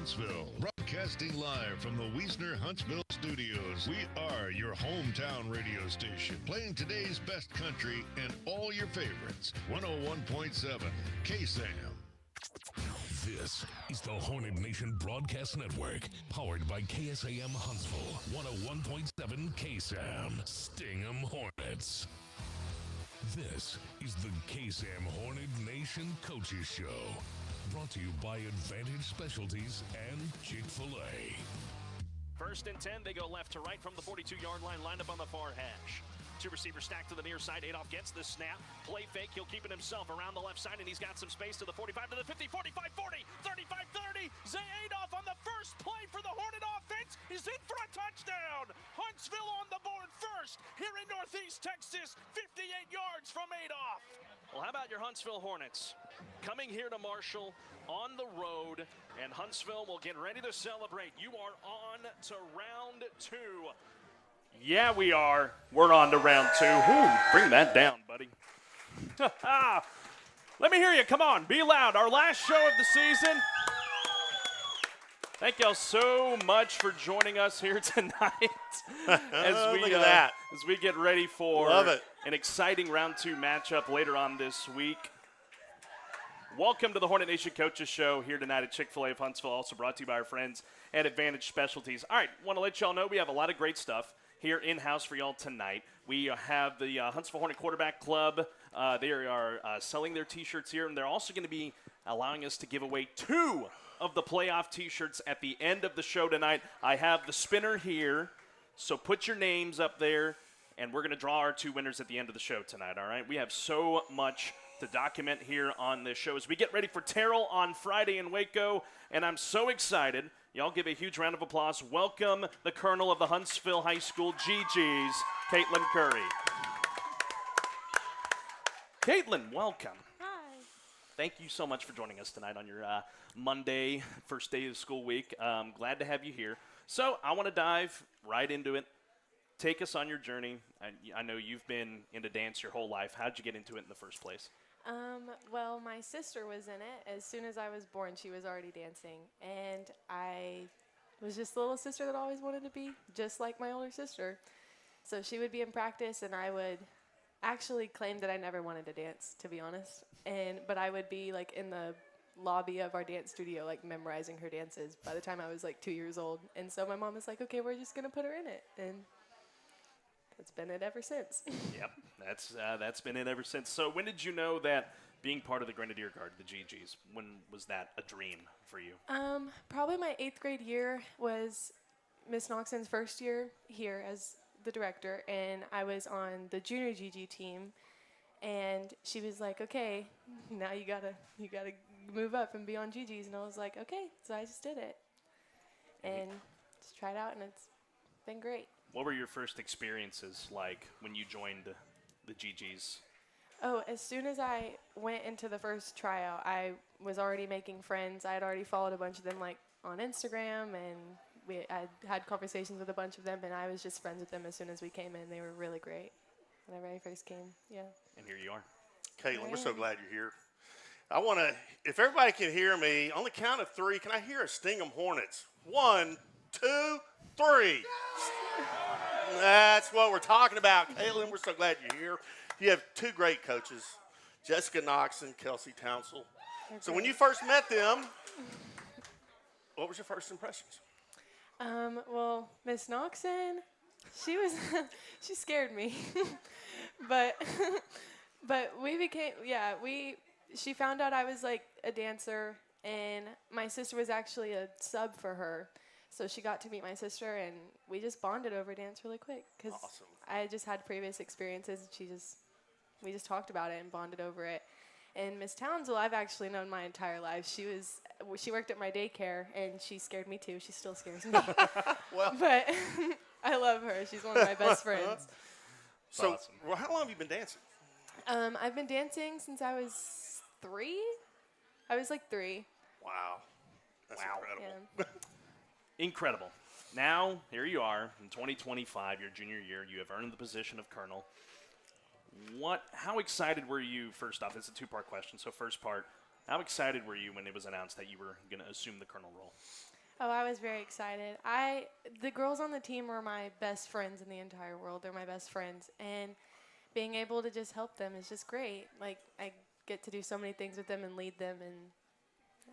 Huntsville. Broadcasting live from the Wiesner Huntsville studios. We are your hometown radio station. Playing today's best country and all your favorites. 101.7 KSAM. This is the Hornet Nation Broadcast Network, powered by KSAM Huntsville, 101.7 KSAM, Stingham Hornets. This is the KSAM Hornet Nation Coaches Show, brought to you by Advantage Specialties and Chick-fil-A. 1st and 10, they go left to right from the 42-yard line, lined up on the far hash. Two receivers stacked to the near side. Adolph gets the snap. Play fake. He'll keep it himself around the left side, and he's got some space to the 45, to the 50, 45, 40, 35, 30. Zay Adolph on the first play for the Hornet offense is in for a touchdown. Huntsville on the board first here in Northeast Texas. 58 yards from Adolph. Well, how about your Huntsville Hornets? Coming here to Marshall on the road, and Huntsville will get ready to celebrate. You are on to round two. Yeah, we are. We're on to round two. Ooh, bring that down, buddy. Let me hear you. Come on, be loud. Our last show of the season. Thank y'all so much for joining us here tonight as we get ready for an exciting round two matchup later on this week. Welcome to the Hornet Nation Coaches Show here tonight at Chick-fil-A of Huntsville, also brought to you by our friends at Advantage Specialties. All right, want to let y'all know we have a lot of great stuff here in-house for y'all tonight. We have the Huntsville Hornet Quarterback Club. They are selling their T-shirts here, and they're also going to be allowing us to give away 2 of the playoff T-shirts at the end of the show tonight. I have the spinner here, so put your names up there, and we're going to draw our 2 winners at the end of the show tonight, all right? We have so much to document here on this show as we get ready for Terrell on Friday in Waco, and I'm so excited. Y'all give a huge round of applause. Welcome the Colonel of the Huntsville High School GGs, Caitlin Curry. Caitlin, welcome. Hi. Thank you so much for joining us tonight on your Monday, first day of the school week. Glad to have you here. So I want to dive right into it. Take us on your journey. I know you've been into dance your whole life. How'd you get into it in the first place? Well, my sister was in it. As soon as I was born, she was already dancing. And I was just the little sister that always wanted to be just like my older sister. So she would be in practice, and I would actually claim that I never wanted to dance, to be honest. But I would be, like, in the lobby of our dance studio, like, memorizing her dances by the time I was, like, 2 years old. And so my mom was like, okay, we're just going to put her in it. And that's been it ever since. Yep, that's been it ever since. So when did you know that being part of the Grenadier Guard, the GGs, when was that a dream for you? Probably my 8th grade year was Miss Noxon's first year here as the director, and I was on the junior GG team, and she was like, okay, now you gotta move up and be on GGs, and I was like, okay, so I just did it, and just tried out, and it's been great. What were your first experiences like when you joined the GGs? Oh, as soon as I went into the first tryout, I was already making friends. I had already followed a bunch of them, like, on Instagram, and I had conversations with a bunch of them, and I was just friends with them as soon as we came in. They were really great when I very first came, yeah. And here you are. Caitlin, we're so glad you're here. I want to, if everybody can hear me, on the count of 3, can I hear a Stingham Hornets? 1, 2, 3. That's what we're talking about. Caitlin, we're so glad you're here. You have 2 great coaches, Jessica Knox and Kelsey Townsell. So when you first met them, what was your first impressions? Well, Miss Noxon, she scared me. but we became, she found out I was, like, a dancer, and my sister was actually a sub for her. So she got to meet my sister, and we just bonded over dance really quick because I just had previous experiences, and we just talked about it and bonded over it. And Miss Townsell, I've actually known my entire life. She worked at my daycare, and she scared me too. She still scares me. But I love her. She's one of my best friends. So, awesome. Well, how long have you been dancing? I've been dancing since I was 3. I was like 3. Wow. That's incredible. Yeah. Incredible. Now, here you are in 2025, your junior year. You have earned the position of colonel. How excited were you, first off? It's a 2-part question. So first part, how excited were you when it was announced that you were going to assume the colonel role? Oh, I was very excited. The girls on the team are my best friends in the entire world. They're my best friends, and being able to just help them is just great. Like, I get to do so many things with them and lead them, and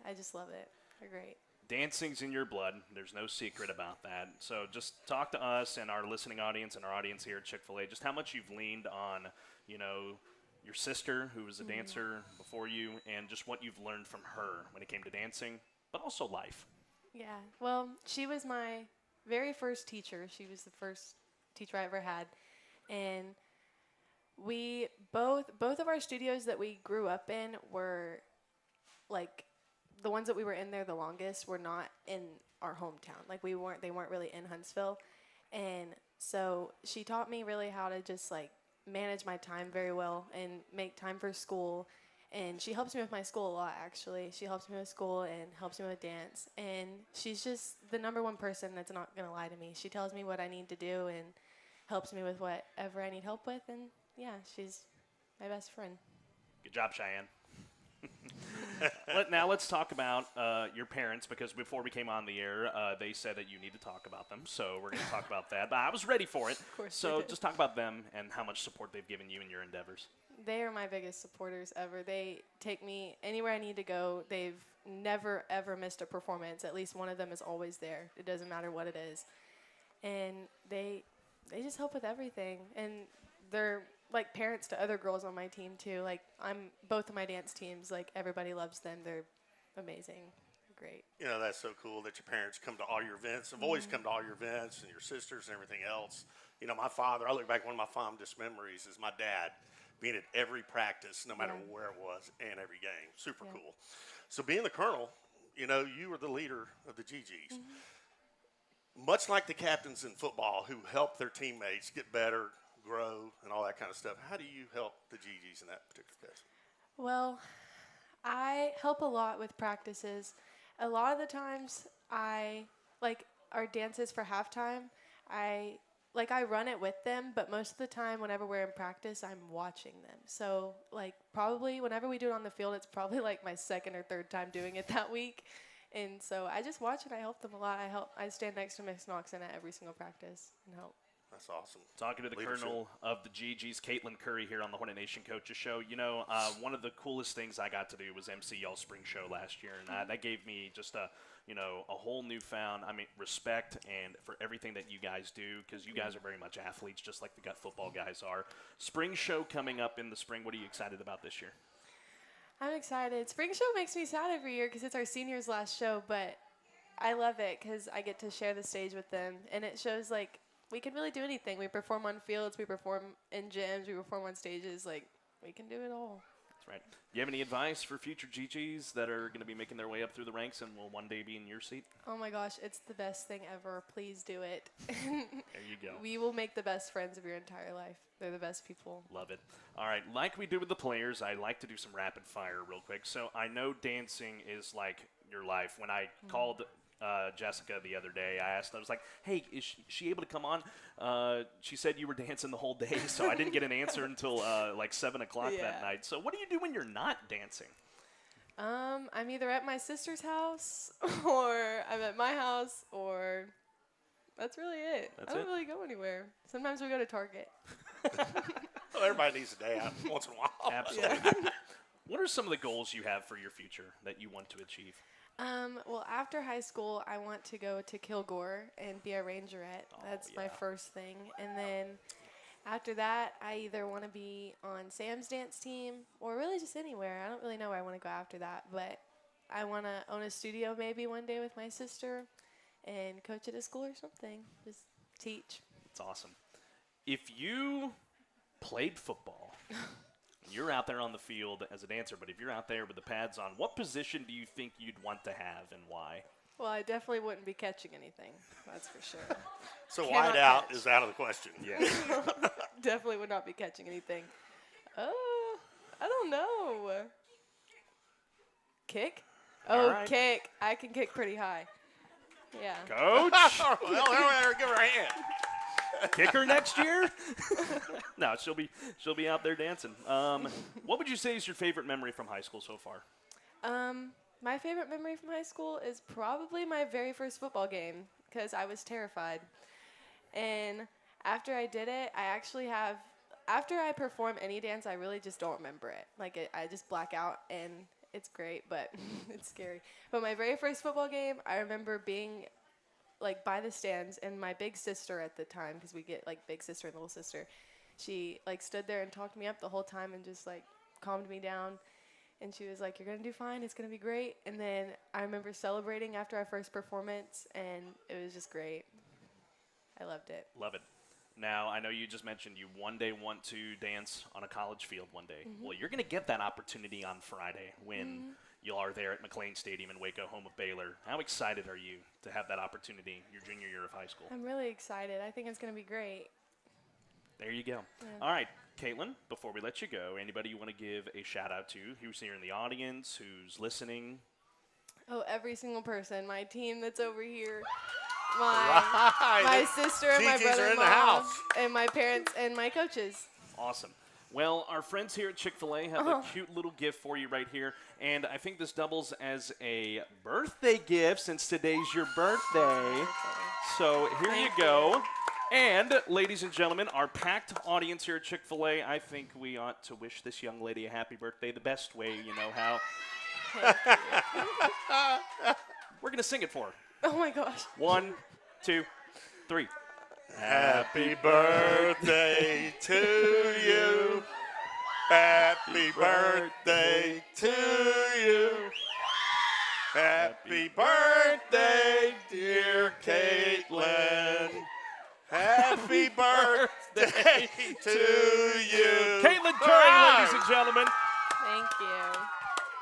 I just love it. They're great. Dancing's in your blood. There's no secret about that. So just talk to us and our listening audience and our audience here at Chick-fil-A, just how much you've leaned on, your sister, who was a dancer before you, and just what you've learned from her when it came to dancing, but also life. Yeah, well, she was my very first teacher. She was the first teacher I ever had. And we both of our studios that we grew up in were, like, the ones that we were in there the longest were not in our hometown. Like, they weren't really in Huntsville. And so she taught me really how to just, like, manage my time very well and make time for school. And she helps me with my school a lot, actually. She helps me with school and helps me with dance. And she's just the number one person that's not going to lie to me. She tells me what I need to do and helps me with whatever I need help with. And, yeah, she's my best friend. Good job, Cheyenne. Now let's talk about your parents, because before we came on the air, they said that you need to talk about them. So we're going to talk about that. But I was ready for it. Of course. So just talk about them and how much support they've given you in your endeavors. They are my biggest supporters ever. They take me anywhere I need to go. They've never, ever missed a performance. At least one of them is always there. It doesn't matter what it is. And they just help with everything. And they're like parents to other girls on my team too. Like, both of my dance teams, like, everybody loves them. They're amazing. They're great. That's so cool that your parents come to all your events. Have always come to all your events, and your sisters and everything else. My father, I look back, one of my fondest memories is my dad being at every practice, no matter where it was, and every game. Super cool. So being the colonel, you were the leader of the GGs. Much like the captains in football who help their teammates get better, grow, and all that kind of stuff, how do you help the GGs in that particular case? Well, I help a lot with practices. A lot of the times our dances for halftime, I run it with them, but most of the time whenever we're in practice, I'm watching them. So, probably whenever we do it on the field, it's probably, my second or third time doing it that week. And so I just watch and I help them a lot. I stand next to Miss Knoxon at every single practice and help. That's awesome. Talking to the colonel of the GGs, Caitlin Curry, here on the Hornet Nation Coaches Show. One of the coolest things I got to do was MC y'all's spring show last year, and that gave me just a whole newfound, respect and for everything that you guys do, because you guys are very much athletes, just like the gut football guys are. Spring show coming up in the spring. What are you excited about this year? I'm excited. Spring show makes me sad every year because it's our seniors' last show, but I love it because I get to share the stage with them, and it shows, we can really do anything. We perform on fields, we perform in gyms, we perform on stages. We can do it all. That's right. Do you have any advice for future GGs that are going to be making their way up through the ranks and will one day be in your seat? Oh, my gosh. It's the best thing ever. Please do it. There you go. We will make the best friends of your entire life. They're the best people. Love it. All right. Like we do with the players, I like to do some rapid fire real quick. So I know dancing is like your life. When I called Jessica the other day, I was like, hey, is she able to come on? She said you were dancing the whole day, so I didn't get an answer until 7 o'clock that night. So what do you do when you're not dancing? I'm either at my sister's house or I'm at my house, or that's really it. I don't really go anywhere. Sometimes we go to Target. Well, everybody needs a day out once in a while. Absolutely. What are some of the goals you have for your future that you want to achieve? Well, after high school, I want to go to Kilgore and be a rangerette. That's my first thing. And then after that, I either want to be on Sam's dance team or really just anywhere. I don't really know where I want to go after that, but I want to own a studio maybe one day with my sister and coach at a school or something. Just teach. That's awesome. If you played football, you're out there on the field as a dancer, but if you're out there with the pads on, what position do you think you'd want to have and why? Well, I definitely wouldn't be catching anything. That's for sure. So wide out is out of the question. Yeah. Definitely would not be catching anything. Oh, I don't know. Kick? Oh, right. Kick. I can kick pretty high. Yeah. Coach? Well, give her a hand. Kicker next year? No, she'll be out there dancing. What would you say is your favorite memory from high school so far? My favorite memory from high school is probably my very first football game because I was terrified. And after I did it, after I perform any dance, I really just don't remember it. I just black out, and it's great, but it's scary. But my very first football game, I remember being by the stands, and my big sister at the time, because we get big sister and little sister, she stood there and talked me up the whole time and just calmed me down. And she was like, "You're going to do fine. It's going to be great." And then I remember celebrating after our first performance, and it was just great. I loved it. Love it. Now, I know you just mentioned you one day want to dance on a college field one day. Mm-hmm. Well, you're going to get that opportunity on Friday when you are there at McLean Stadium in Waco, home of Baylor. How excited are you to have that opportunity your junior year of high school? I'm really excited. I think it's going to be great. There you go. Yeah. All right, Caitlin, before we let you go, anybody you want to give a shout-out to, who's here in the audience, who's listening? Oh, every single person. My team that's over here. My sister and my brother-in-law, and my parents and my coaches. Awesome. Well, our friends here at Chick-fil-A have a cute little gift for you right here, and I think this doubles as a birthday gift since today's your birthday. So here you go. And, ladies and gentlemen, our packed audience here at Chick-fil-A, I think we ought to wish this young lady a happy birthday the best way you know how. We're going to sing it for her. Oh, my gosh. 1, 2, 3. Happy birthday to you. Happy birthday to you. Happy birthday, dear Caitlin. Happy birthday to you. Caitlin Curry, ladies and gentlemen. Thank you.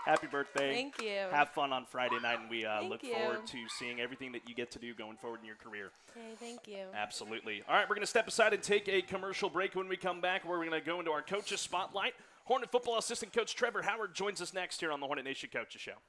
Happy birthday. Thank you. Have fun on Friday night, and we look you. forward to seeing everything that you get to do going forward in your career. Okay, thank you. Absolutely. All right, we're going to step aside and take a commercial break. When we come back, we're going to go into our coaches spotlight. Hornet football assistant coach Trevor Howard joins us next here on the Hornet Nation Coaches Show.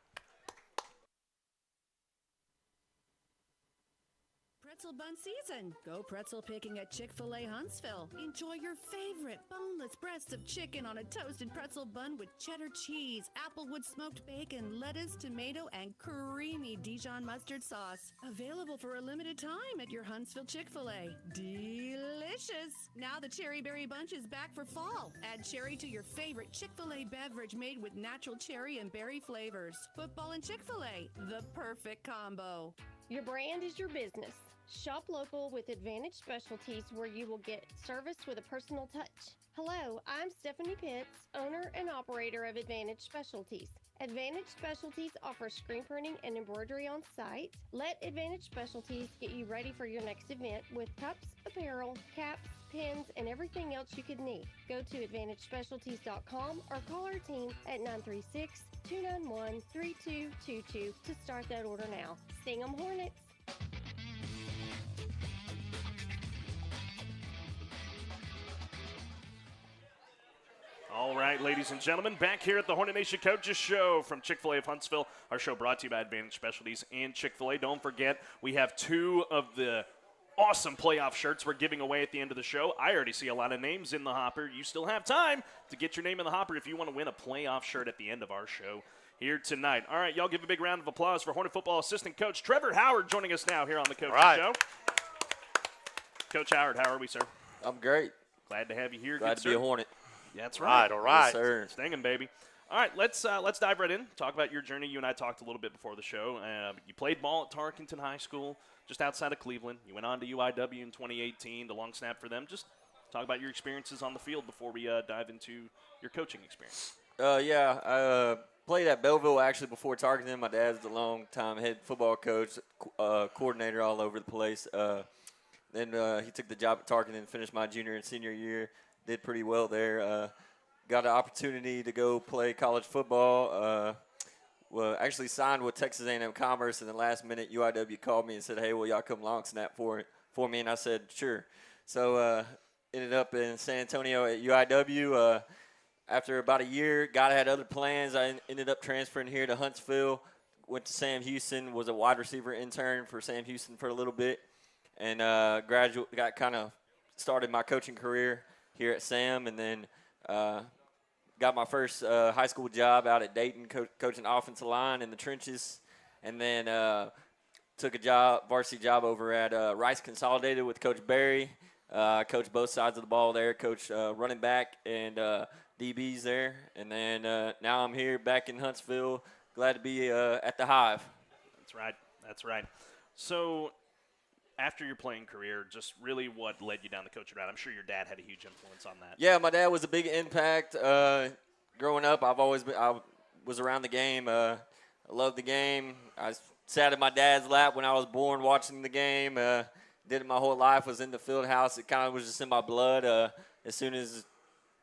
Pretzel bun season. Go pretzel picking at Chick-fil-A Huntsville. Enjoy your favorite boneless breasts of chicken on a toasted pretzel bun with cheddar cheese, applewood smoked bacon, lettuce, tomato, and creamy Dijon mustard sauce. Available for a limited time at your Huntsville Chick-fil-A. Delicious! Now the Cherry Berry Bunch is back for fall. Add cherry to your favorite Chick-fil-A beverage made with natural cherry and berry flavors. Football and Chick-fil-A, the perfect combo. Your brand is your business. Shop local with Advantage Specialties, where you will get service with a personal touch. Hello, I'm Stephanie Pitts, owner and operator of Advantage Specialties. Advantage Specialties offers screen printing and embroidery on site. Let Advantage Specialties get you ready for your next event with cups, apparel, caps, pins, and everything else you could need. Go to AdvantageSpecialties.com or call our team at 936-291-3222 to start that order now. Sting 'em Hornets! All right, ladies and gentlemen, back here at the Hornet Nation Coaches Show from Chick-fil-A of Huntsville. Our show brought to you by Advantage Specialties and Chick-fil-A. Don't forget, we have 2 of the awesome playoff shirts we're giving away at the end of the show. I already see a lot of names in the hopper. You still have time to get your name in the hopper if you want to win a playoff shirt at the end of our show here tonight. All right, y'all give a big round of applause for Hornet football assistant coach Trevor Howard joining us now here on the Coaches Show. Coach Howard, how are we, sir? I'm great. Glad to have you here. Glad to be a Hornet. Yeah, that's right. All right. Yes, sir. Sting 'em, baby. All right, let's dive right in. Talk about your journey. You and I talked a little bit before the show. You played ball at Tarkenton High School, just outside of Cleveland. You went on to UIW in 2018 to long snap for them. Just talk about your experiences on the field before we dive into your coaching experience. I played at Belleville actually before Tarkenton. My dad's a long-time head football coach, coordinator all over the place. Then he took the job at Tarkenton and finished my junior and senior year. Did pretty well there. Got an opportunity to go play college football. Actually signed with Texas A&M Commerce, and then last minute UIW called me and said, "Hey, will y'all come long snap for me?" And I said, "Sure." So ended up in San Antonio at UIW. After about a year, God had other plans. I ended up transferring here to Huntsville. Went to Sam Houston. Was a wide receiver intern for Sam Houston for a little bit, and started my coaching career here at Sam, and then got my first high school job out at Dayton, coaching offensive line in the trenches, and then took a varsity job over at Rice Consolidated with Coach Barry. Coached both sides of the ball there, coached running back and DBs there, and then now I'm here back in Huntsville. Glad to be at the Hive. That's right. So after your playing career, just really what led you down the coaching route? I'm sure your dad had a huge influence on that. Yeah, my dad was a big impact. Growing up, I was around the game. I loved the game. I sat in my dad's lap when I was born watching the game. Did it my whole life, was in the field house. It kind of was just in my blood. As soon as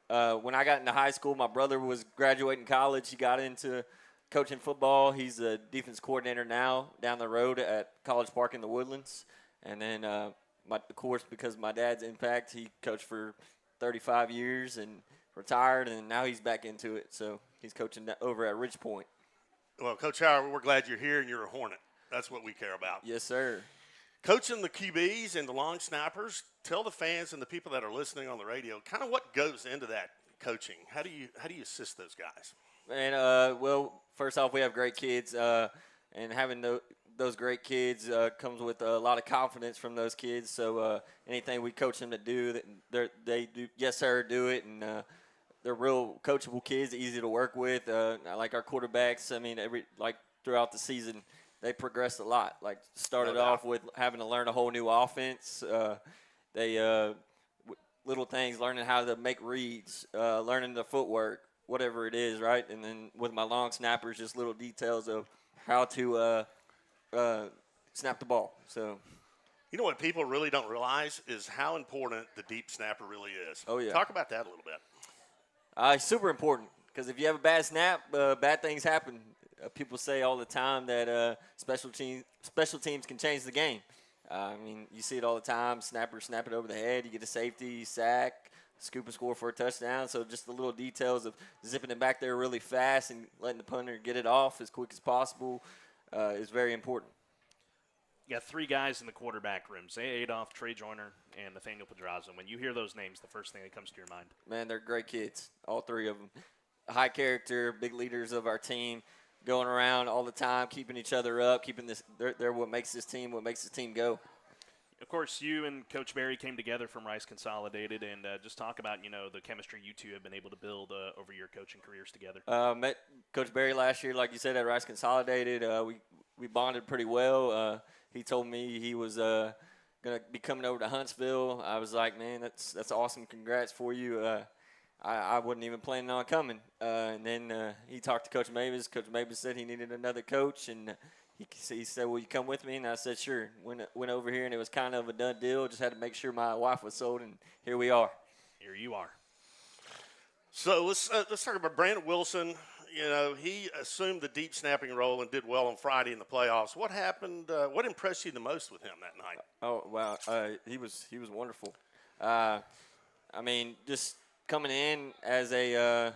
when I got into high school, my brother was graduating college. He got into coaching football. He's a defense coordinator now down the road at College Park in the Woodlands. And then, of course, because of my dad's impact, he coached for 35 years and retired, and now he's back into it. So he's coaching over at Ridge Point. Well, Coach Howard, we're glad you're here and you're a Hornet. That's what we care about. Yes, sir. Coaching the QBs and the long snappers, tell the fans and the people that are listening on the radio kind of what goes into that coaching. How do you assist those guys? And well, first off, we have great kids, and having those great kids comes with a lot of confidence from those kids. So anything we coach them to do, they do, yes sir, do it, and they're real coachable kids, easy to work with. Like our quarterbacks, I mean, throughout the season, they progressed a lot. Like started off with having to learn a whole new offense. Little things, learning how to make reads, learning the footwork, whatever it is, right? And then with my long snappers, just little details of how to snap the ball. So, you know what people really don't realize is how important the deep snapper really is. Oh, yeah. Talk about that a little bit. It's super important because if you have a bad snap, bad things happen. People say all the time that special teams can change the game. I mean, you see it all the time. Snappers snap it over the head. You get a safety, sack, scoop and score for a touchdown. So just the little details of zipping it back there really fast and letting the punter get it off as quick as possible is very important. You got three guys in the quarterback room, Zay Adolph, Trey Joyner, and Nathaniel Pedraza. When you hear those names, the first thing that comes to your mind? Man, they're great kids, all three of them. High character, big leaders of our team, going around all the time, keeping each other up, they're what makes this team go. Of course, you and Coach Barry came together from Rice Consolidated, and just talk about, the chemistry you two have been able to build over your coaching careers together. Met Coach Barry last year, like you said, at Rice Consolidated. We bonded pretty well. He told me he was going to be coming over to Huntsville. I was like, man, that's awesome. Congrats for you. I wasn't even planning on coming. And then he talked to Coach Moebes. Coach Moebes said he needed another coach, and he said, will you come with me? And I said, sure. Went over here, and it was kind of a done deal. Just had to make sure my wife was sold, and here we are. Here you are. So let's talk about Brandon Wilson. He assumed the deep snapping role and did well on Friday in the playoffs. What happened? What impressed you the most with him that night? Oh, wow. He was wonderful. I mean, just coming in as a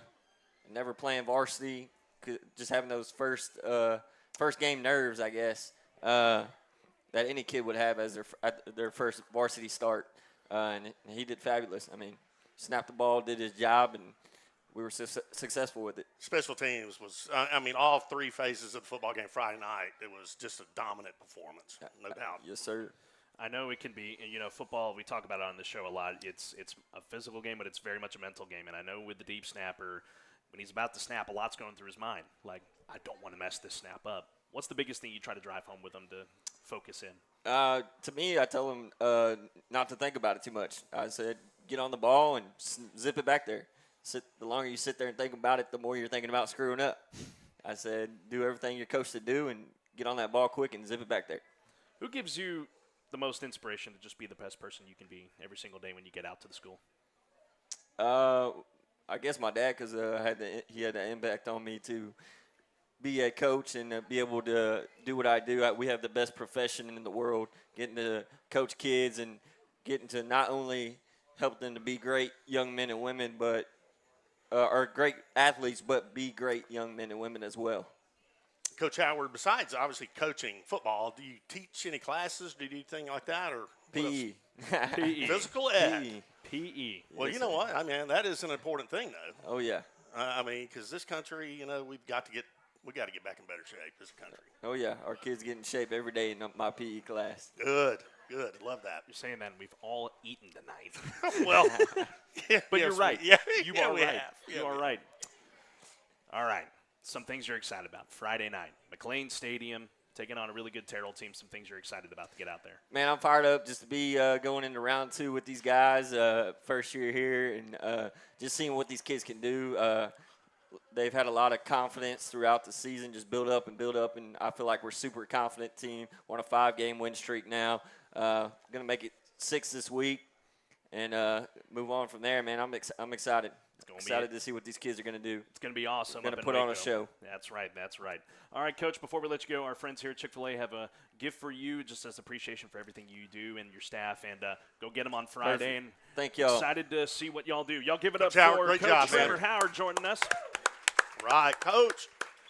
never playing varsity, just having those first game nerves, I guess, that any kid would have as their first varsity start. And he did fabulous. I mean, snapped the ball, did his job, and we were successful with it. Special teams was, all three phases of the football game Friday night, it was just a dominant performance, no doubt. Yes, sir. I know it can be, football, we talk about it on the show a lot. It's a physical game, but it's very much a mental game. And I know with the deep snapper, when he's about to snap, a lot's going through his mind. Like, I don't want to mess this snap up. What's the biggest thing you try to drive home with him to focus in? To me, I tell him not to think about it too much. I said, get on the ball and zip it back there. The longer you sit there and think about it, the more you're thinking about screwing up. I said, do everything you're coached to do and get on that ball quick and zip it back there. Who gives you the most inspiration to just be the best person you can be every single day when you get out to the school? I guess my dad, because he had an impact on me to be a coach and be able to do what I do. We have the best profession in the world, getting to coach kids and getting to not only help them to be great young men and women, but are great athletes, but be great young men and women as well. Coach Howard, besides obviously coaching football, do you teach any classes? Do you do anything like that? Or PE. PE. Physical ed. PE. Well, you know what? I mean, that is an important thing, though. Oh, yeah. I mean, because this country, you know, we got to get back in better shape as a country. Oh, yeah. Our kids get in shape every day in my PE class. Good. Love that. You're saying that, and we've all eaten tonight. Well, but you're right. Yeah, you yeah, are we right. have. Yeah, you are we right. All right. Some things you're excited about. Friday night, McLean Stadium, taking on a really good Terrell team. Some things you're excited about to get out there. Man, I'm fired up just to be going into round 2 with these guys. First year here, and just seeing what these kids can do. They've had a lot of confidence throughout the season, just build up, and I feel like we're a super confident team. We're on a 5-game win streak now. Going to make it 6 this week and move on from there, man. I'm excited. Excited to see what these kids are going to do. It's going to be awesome. Going to put on a show. That's right. All right, Coach, before we let you go, our friends here at Chick-fil-A have a gift for you just as appreciation for everything you do and your staff. And go get them on Friday. Perfect. And thank y'all. Excited to see what y'all do. Y'all give it Coach up Howard, for great Coach job, Trevor man. Howard joining us. Right, Coach.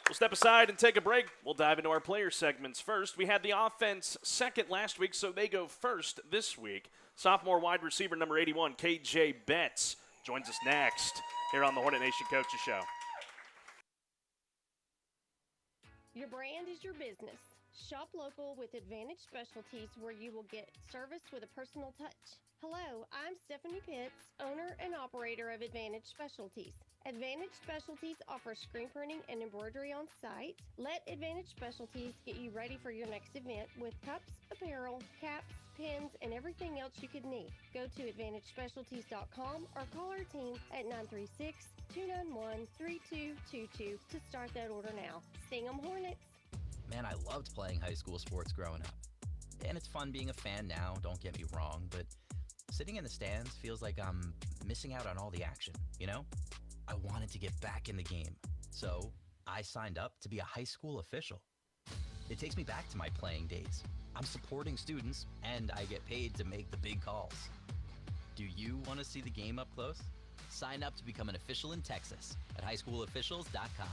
We'll step aside and take a break. We'll dive into our player segments first. We had the offense second last week, so they go first this week. Sophomore wide receiver number 81, KJ Betts, joins us next here on the Hornet Nation Coaches Show. Your brand is your business. Shop local with Advantage Specialties, where you will get service with a personal touch. Hello, I'm Stephanie Pitts, owner and operator of Advantage Specialties. Advantage Specialties offers screen printing and embroidery on site. Let Advantage Specialties get you ready for your next event with cups, apparel, caps, pins, and everything else you could need. Go to AdvantageSpecialties.com or call our team at 936-291-3222 to start that order now. Sting 'em Hornets! Man, I loved playing high school sports growing up. And it's fun being a fan now, don't get me wrong, but sitting in the stands feels like I'm missing out on all the action, you know? I wanted to get back in the game, so I signed up to be a high school official. It takes me back to my playing days. I'm supporting students, and I get paid to make the big calls. Do you want to see the game up close? Sign up to become an official in Texas at highschoolofficials.com.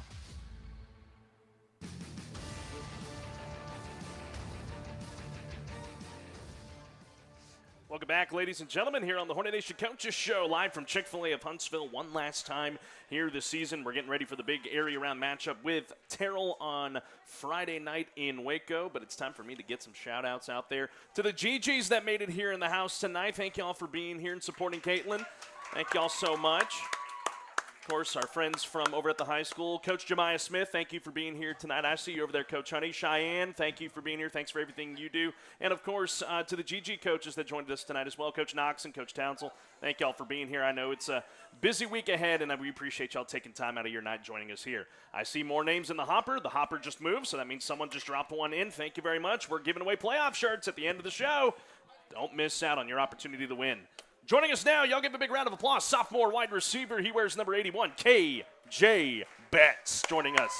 Welcome back, ladies and gentlemen, here on the Hornet Nation Coaches Show, live from Chick-fil-A of Huntsville one last time here this season. We're getting ready for the big area round matchup with Terrell on Friday night in Waco, but it's time for me to get some shout-outs out there to the GGs that made it here in the house tonight. Thank y'all for being here and supporting Caitlin. Thank y'all so much. Of course, our friends from over at the high school. Coach Jemiah Smith, thank you for being here tonight. I see you over there, Coach Honey. Cheyenne, thank you for being here. Thanks for everything you do. And, of course, to the GG coaches that joined us tonight as well, Coach Knox and Coach Townsell, thank y'all for being here. I know it's a busy week ahead, and we appreciate y'all taking time out of your night joining us here. I see more names in the hopper. The hopper just moved, so that means someone just dropped one in. Thank you very much. We're giving away playoff shirts at the end of the show. Don't miss out on your opportunity to win. Joining us now, y'all give a big round of applause. Sophomore wide receiver, he wears number 81, KJ Betts, joining us.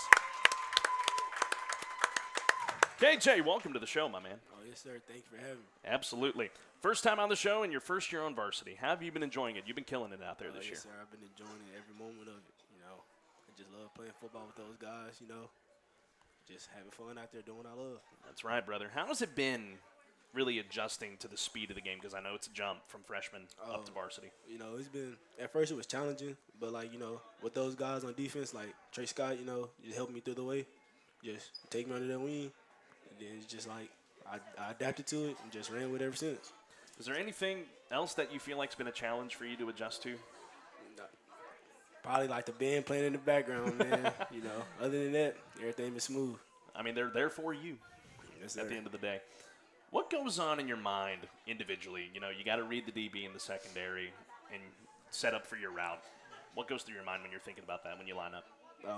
KJ, welcome to the show, my man. Oh, yes, sir. Thank you for having me. Absolutely. First time on the show and your first year on varsity. How have you been enjoying it? You've been killing it out there this year. Yes, sir. I've been enjoying it every moment of it, you know. I just love playing football with those guys, you know. Just having fun out there doing what I love. That's right, brother. How has it been really adjusting to the speed of the game? Because I know it's a jump from freshman up to varsity. You know, it's been, at first it was challenging, but, like, you know, with those guys on defense, like Trey Scott, you know, just helped me through the way. Just take me under that wing. And then it's just like I adapted to it and just ran with it ever since. Is there anything else that you feel like has been a challenge for you to adjust to? Probably like the band playing in the background, man. You know, other than that, everything been smooth. I mean, they're there for you at the end of the day. What goes on in your mind individually? You know, you got to read the DB in the secondary and set up for your route. What goes through your mind when you're thinking about that when you line up?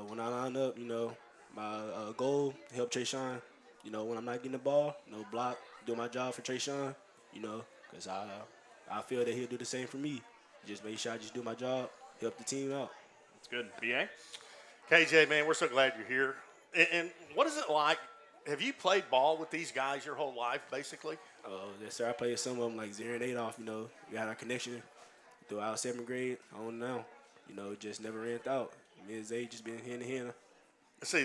When I line up, you know, my goal, help Trey Sean. You know, when I'm not getting the ball, no block, do my job for Trey Sean, you know, because I feel that he'll do the same for me. Just make sure I just do my job, help the team out. That's good. B.A.? KJ, man, we're so glad you're here. And what is it like? Have you played ball with these guys your whole life, basically? Oh, yes, sir. I played some of them like 0 and 8 off, you know. We had our connection throughout 7th grade on now. You know, just never ran out. Me and Zay just been hand to hand. See,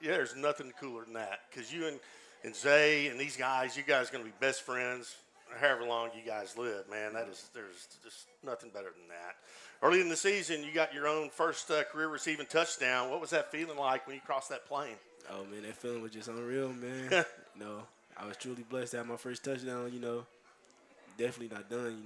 there's nothing cooler than that because you and Zay and these guys, you guys are going to be best friends however long you guys live, man. There's just nothing better than that. Early in the season, you got your own first career receiving touchdown. What was that feeling like when you crossed that plane? Oh, man, that feeling was just unreal, man. I was truly blessed to have my first touchdown, Definitely not done,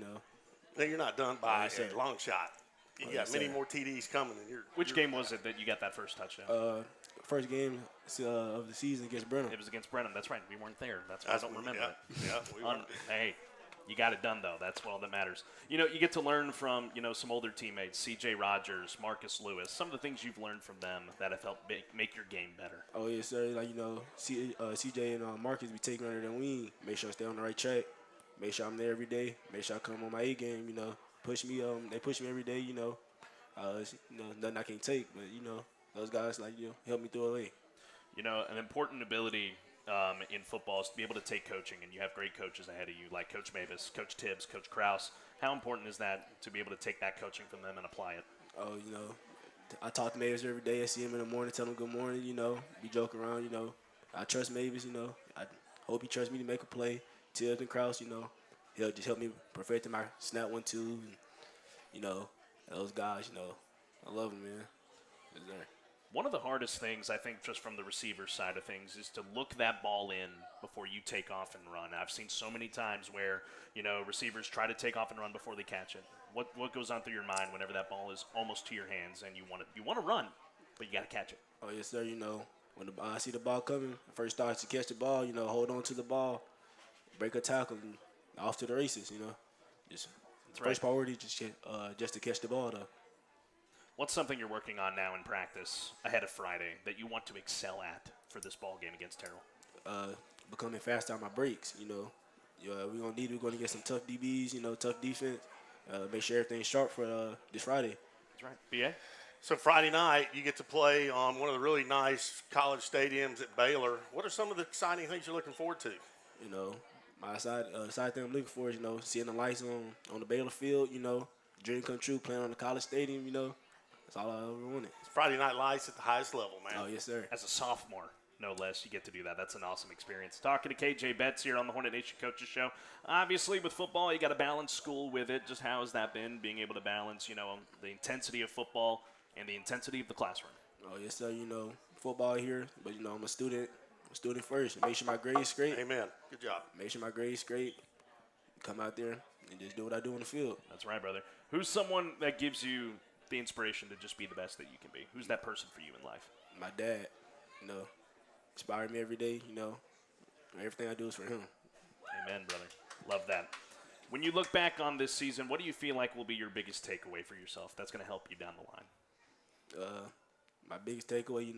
No, you're not done by Yes, sir. a long shot. You got yes, many sir. more TDs coming. And Which game was it that you got that first touchdown? First game of the season against Brenham. It was against Brenham. That's right. We weren't there. That's why I don't remember it. Yeah, we weren't. Hey, you got it done, though. That's all that matters. You get to learn from, some older teammates, C.J. Rogers, Marcus Lewis, some of the things you've learned from them that have helped make your game better. Oh, yes, sir. Like, CJ and Marcus be taking under the wing. Make sure I stay on the right track. Make sure I'm there every day. Make sure I come on my A game, Push me. They push me every day, nothing I can't take. But, those guys, help me through a way. An important ability in football is to be able to take coaching, and you have great coaches ahead of you, like Coach Moebes, Coach Tibbs, Coach Krause. How important is that to be able to take that coaching from them and apply it? Oh, I talk to Moebes every day. I see him in the morning, tell him good morning, be joking around, I trust Moebes, I hope he trusts me to make a play. Tibbs and Krause, he'll just help me perfect my snap 1-2, and, those guys, I love them, man. Yes, sir. One of the hardest things, I think, just from the receiver side of things, is to look that ball in before you take off and run. I've seen so many times where, receivers try to take off and run before they catch it. What goes on through your mind whenever that ball is almost to your hands and you want to run, but you got to catch it? Oh, yes, sir. When I see the ball coming, first starts to catch the ball, hold on to the ball, break a tackle, and off to the races, Just first priority, just to catch the ball, though. What's something you're working on now in practice ahead of Friday that you want to excel at for this ball game against Terrell? Becoming faster on my breaks, we're going to get some tough DBs, tough defense. Make sure everything's sharp for this Friday. That's right. B.A.? So Friday night, you get to play on one of the really nice college stadiums at Baylor. What are some of the exciting things you're looking forward to? My side thing I'm looking for is, seeing the lights on the Baylor field, dream come true, playing on the college stadium, That's all I ever wanted. It's Friday Night Lights at the highest level, man. Oh, yes, sir. As a sophomore, no less, you get to do that. That's an awesome experience. Talking to KJ Betts here on the Hornet Nation Coaches Show. Obviously, with football, you got to balance school with it. Just how has that been, being able to balance, the intensity of football and the intensity of the classroom? Oh, yes, sir. Football here, but, I'm a student. I'm a student first. Make sure my grades straight. Amen. Good job. Make sure my grades straight. Come out there and just do what I do on the field. That's right, brother. Who's someone that gives you the inspiration to just be the best that you can be? Who's that person for you in life? My dad, inspires me every day, Everything I do is for him. Amen, brother. Love that. When you look back on this season, what do you feel like will be your biggest takeaway for yourself that's going to help you down the line? My biggest takeaway,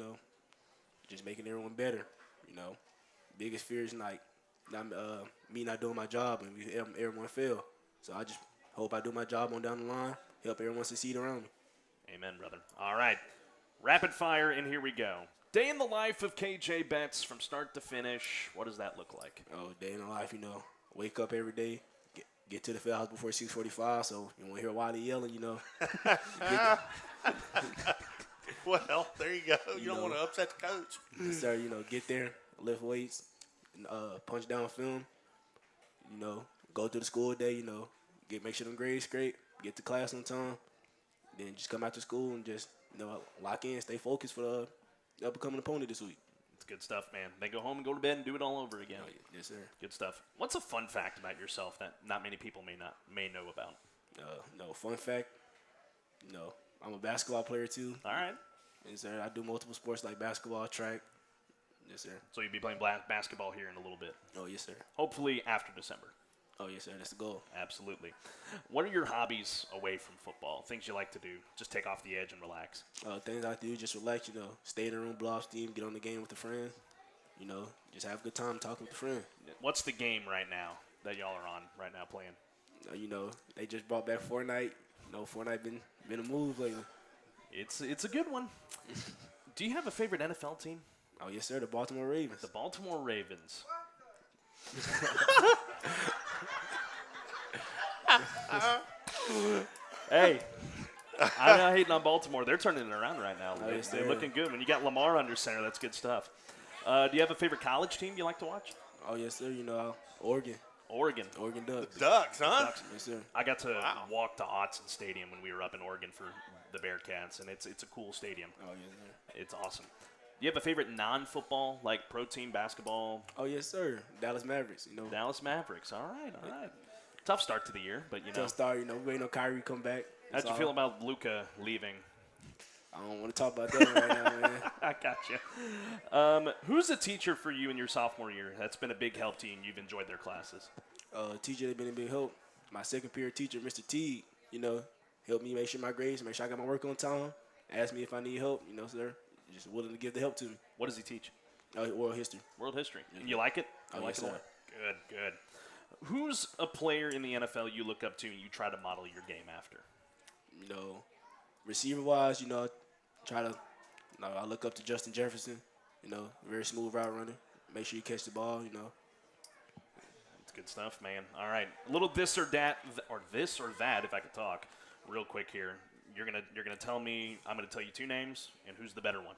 just making everyone better, Biggest fear is me not doing my job and everyone fail. So I just hope I do my job on down the line, help everyone succeed around me. Amen, brother. All right. Rapid fire, and here we go. Day in the life of KJ Betts from start to finish. What does that look like? Oh, day in the life, wake up every day, get to the field house before 6:45, so you won't hear Wiley yelling, Well, there you go. You don't want to upset the coach. Yes, sir, get there, lift weights, punch down film, go through the school day, make sure them grades straight, get to class on time, then just come out to school and just, lock in, stay focused for the upcoming opponent this week. It's good stuff, man. Then go home and go to bed and do it all over again. Oh, yes, sir. Good stuff. What's a fun fact about yourself that not many people may know about? No, fun fact, I'm a basketball player too. All right. Yes, sir. I do multiple sports like basketball, track. Yes, sir. So you'll be playing basketball here in a little bit. Oh, yes, sir. Hopefully after December. Oh, yes, sir. That's the goal. Absolutely. What are your hobbies away from football? Things you like to do? Just take off the edge and relax. Things I like to do, just relax, stay in the room, blow off steam, get on the game with a friend. Just have a good time talking with a friend. What's the game right now that y'all are on right now playing? They just brought back Fortnite. Fortnite been a move lately. It's a good one. Do you have a favorite NFL team? Oh, yes, sir. The Baltimore Ravens. The Baltimore Ravens. Hey, I'm not hating on Baltimore. They're turning it around right now. Oh, yes, They're looking good. When you got Lamar under center, that's good stuff. Do you have a favorite college team you like to watch? Oh, yes, sir. Oregon. Oregon Ducks. The Ducks, huh? Ducks. Yes, sir. I got to walk to Autzen Stadium when we were up in Oregon for the Bearcats, and it's a cool stadium. Oh, yes, sir. It's awesome. Do you have a favorite non-football, like pro team basketball? Oh, yes, sir. Dallas Mavericks, you know. Dallas Mavericks. All right. Tough start to the year, but, you know. Tough start, you know. We waiting on Kyrie come back. How'd you feel about Luka leaving? I don't want to talk about that right now, man. I got you. Who's a teacher for you in your sophomore year that's been a big help to you and you've enjoyed their classes? Teacher that's been a big help. My second period teacher, Mr. Teague, you know, helped me make sure my grades, make sure I got my work on time, asked me if I need help, you know, sir. Just willing to give the help to me. What does he teach? World history. World history. And you like it? Oh, like yes, it a sir. lot? Good. Who's a player in the NFL you look up to and you try to model your game after? You know, receiver-wise, you know, I look up to Justin Jefferson, you know, very smooth route runner. Make sure you catch the ball, you know. That's good stuff, man. All right. A little this or that, if I could talk real quick here. You're gonna tell me, I'm going to tell you two names, and who's the better one?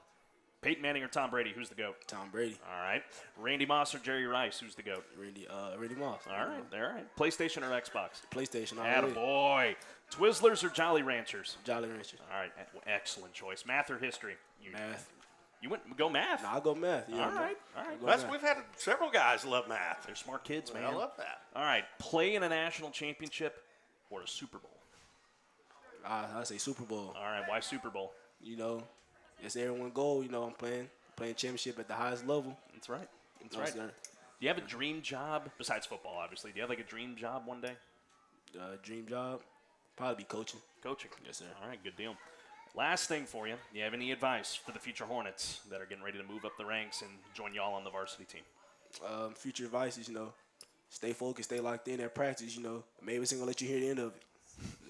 Peyton Manning or Tom Brady? Who's the GOAT? Tom Brady. All right. Randy Moss or Jerry Rice? Who's the GOAT? Randy Moss. All right. PlayStation or Xbox? PlayStation. Attaboy. Twizzlers or Jolly Ranchers? Jolly Ranchers. All right. Excellent choice. Math or history? Math. You go math? No, I'll go math. Yeah, All right. We've had several guys love math. They're smart kids, man. I love that. All right. Play in a national championship or a Super Bowl? I say Super Bowl. All right. Why Super Bowl? You know, it's everyone's goal. You know, I'm playing championship at the highest level. That's right. That's No, right. sir. Do you have a dream job besides football? Obviously, do you have like a dream job one day? Dream job, probably be coaching. Coaching. Yes, sir. All right. Good deal. Last thing for you. Do you have any advice for the future Hornets that are getting ready to move up the ranks and join y'all on the varsity team? Future advice is, you know, stay focused, stay locked in at practice. You know, maybe it's gonna let you hear the end of it.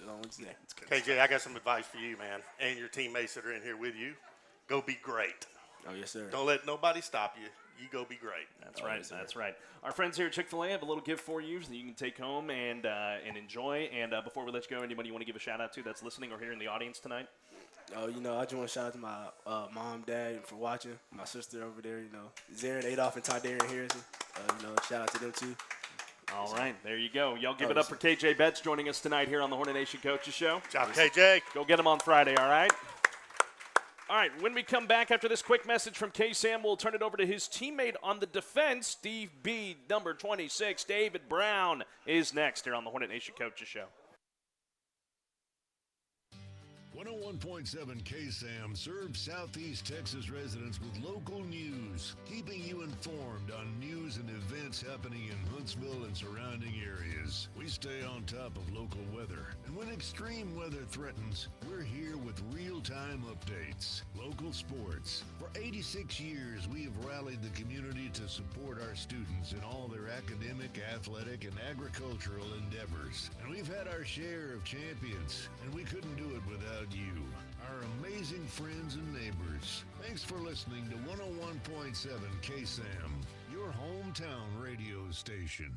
You know, it's KJ, I got some advice for you, man, and your teammates that are in here with you. Go be great. Oh, yes, sir. Don't let nobody stop you. You go be great. That's right. That's right. Our friends here at Chick-fil-A have a little gift for you that you can take home and enjoy. And before we let you go, anybody you want to give a shout out to that's listening or here in the audience tonight? You know, I just want to shout out to my mom, dad for watching. My sister over there, you know, Zarin Adolph and Todd Harrison. You know, shout out to them too. All right, there you go. Y'all give it up for KJ Betts joining us tonight here on the Hornet Nation Coaches Show. Good job, KJ. Go get him on Friday, all right? All right, when we come back after this quick message from KSAM, we'll turn it over to his teammate on the defense, Steve B. Number 26, David Brown, is next here on the Hornet Nation Coaches Show. 101.7 KSAM serves Southeast Texas residents with local news, keeping you informed on news and events happening in Huntsville and surrounding areas. We stay on top of local weather, and when extreme weather threatens, we're here with real-time updates. Local sports. For 86 years, we have rallied the community to support our students in all their academic, athletic, and agricultural endeavors. And we've had our share of champions, and we couldn't do it without you, our amazing friends and neighbors. Thanks for listening to 101.7 KSAM, your hometown radio station.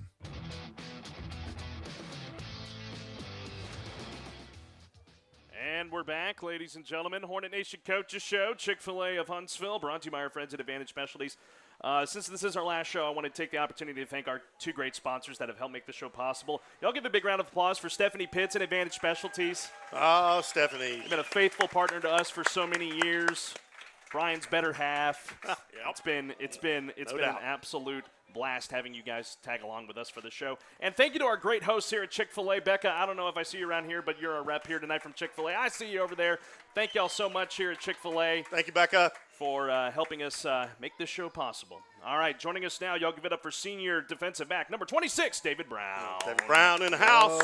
And we're back, ladies and gentlemen. Hornet Nation Coaches Show, Chick-fil-A of Huntsville, brought to you by our friends at Advantage Specialties. Since this is our last show, I want to take the opportunity to thank our two great sponsors that have helped make the show possible. Y'all give a big round of applause for Stephanie Pitts and Advantage Specialties. Oh, Stephanie. You've been a faithful partner to us for so many years. Brian's better half. Yep. It's been No an doubt. absolute blast having you guys tag along with us for the show. And thank you to our great hosts here at Chick-fil-A. Becca, I don't know if I see you around here, but you're a rep here tonight from Chick-fil-A. I see you over there. Thank y'all so much here at Chick-fil-A. Thank you, Becca. For helping us make this show possible. All right, joining us now, y'all give it up for senior defensive back, number 26, David Brown. David Brown in the house.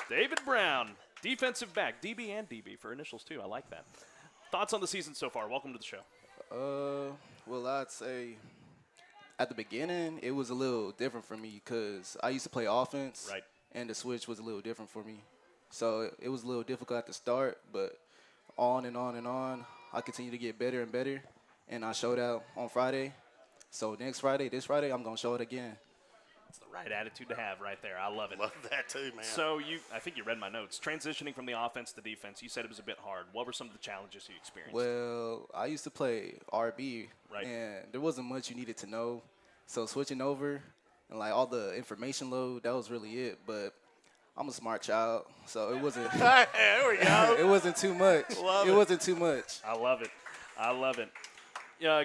David Brown, defensive back, DB and DB for initials too. I like that. Thoughts on the season so far? Welcome to the show. Well, I'd say at the beginning, it was a little different for me because I used to play offense, right, and the switch was a little different for me. So it was a little difficult at the start, but on and on and on, I continued to get better and better, and I showed out on Friday. So this Friday, I'm going to show it again. It's the right attitude to have right there. I love it. Love that too, man. So I think you read my notes. Transitioning from the offense to defense, you said it was a bit hard. What were some of the challenges you experienced? Well, I used to play RB, right, and there wasn't much you needed to know. So switching over, and like all the information load, that was really it. But I'm a smart child, so it wasn't. There we go. It wasn't too much. Love it it. wasn't too much. I love it.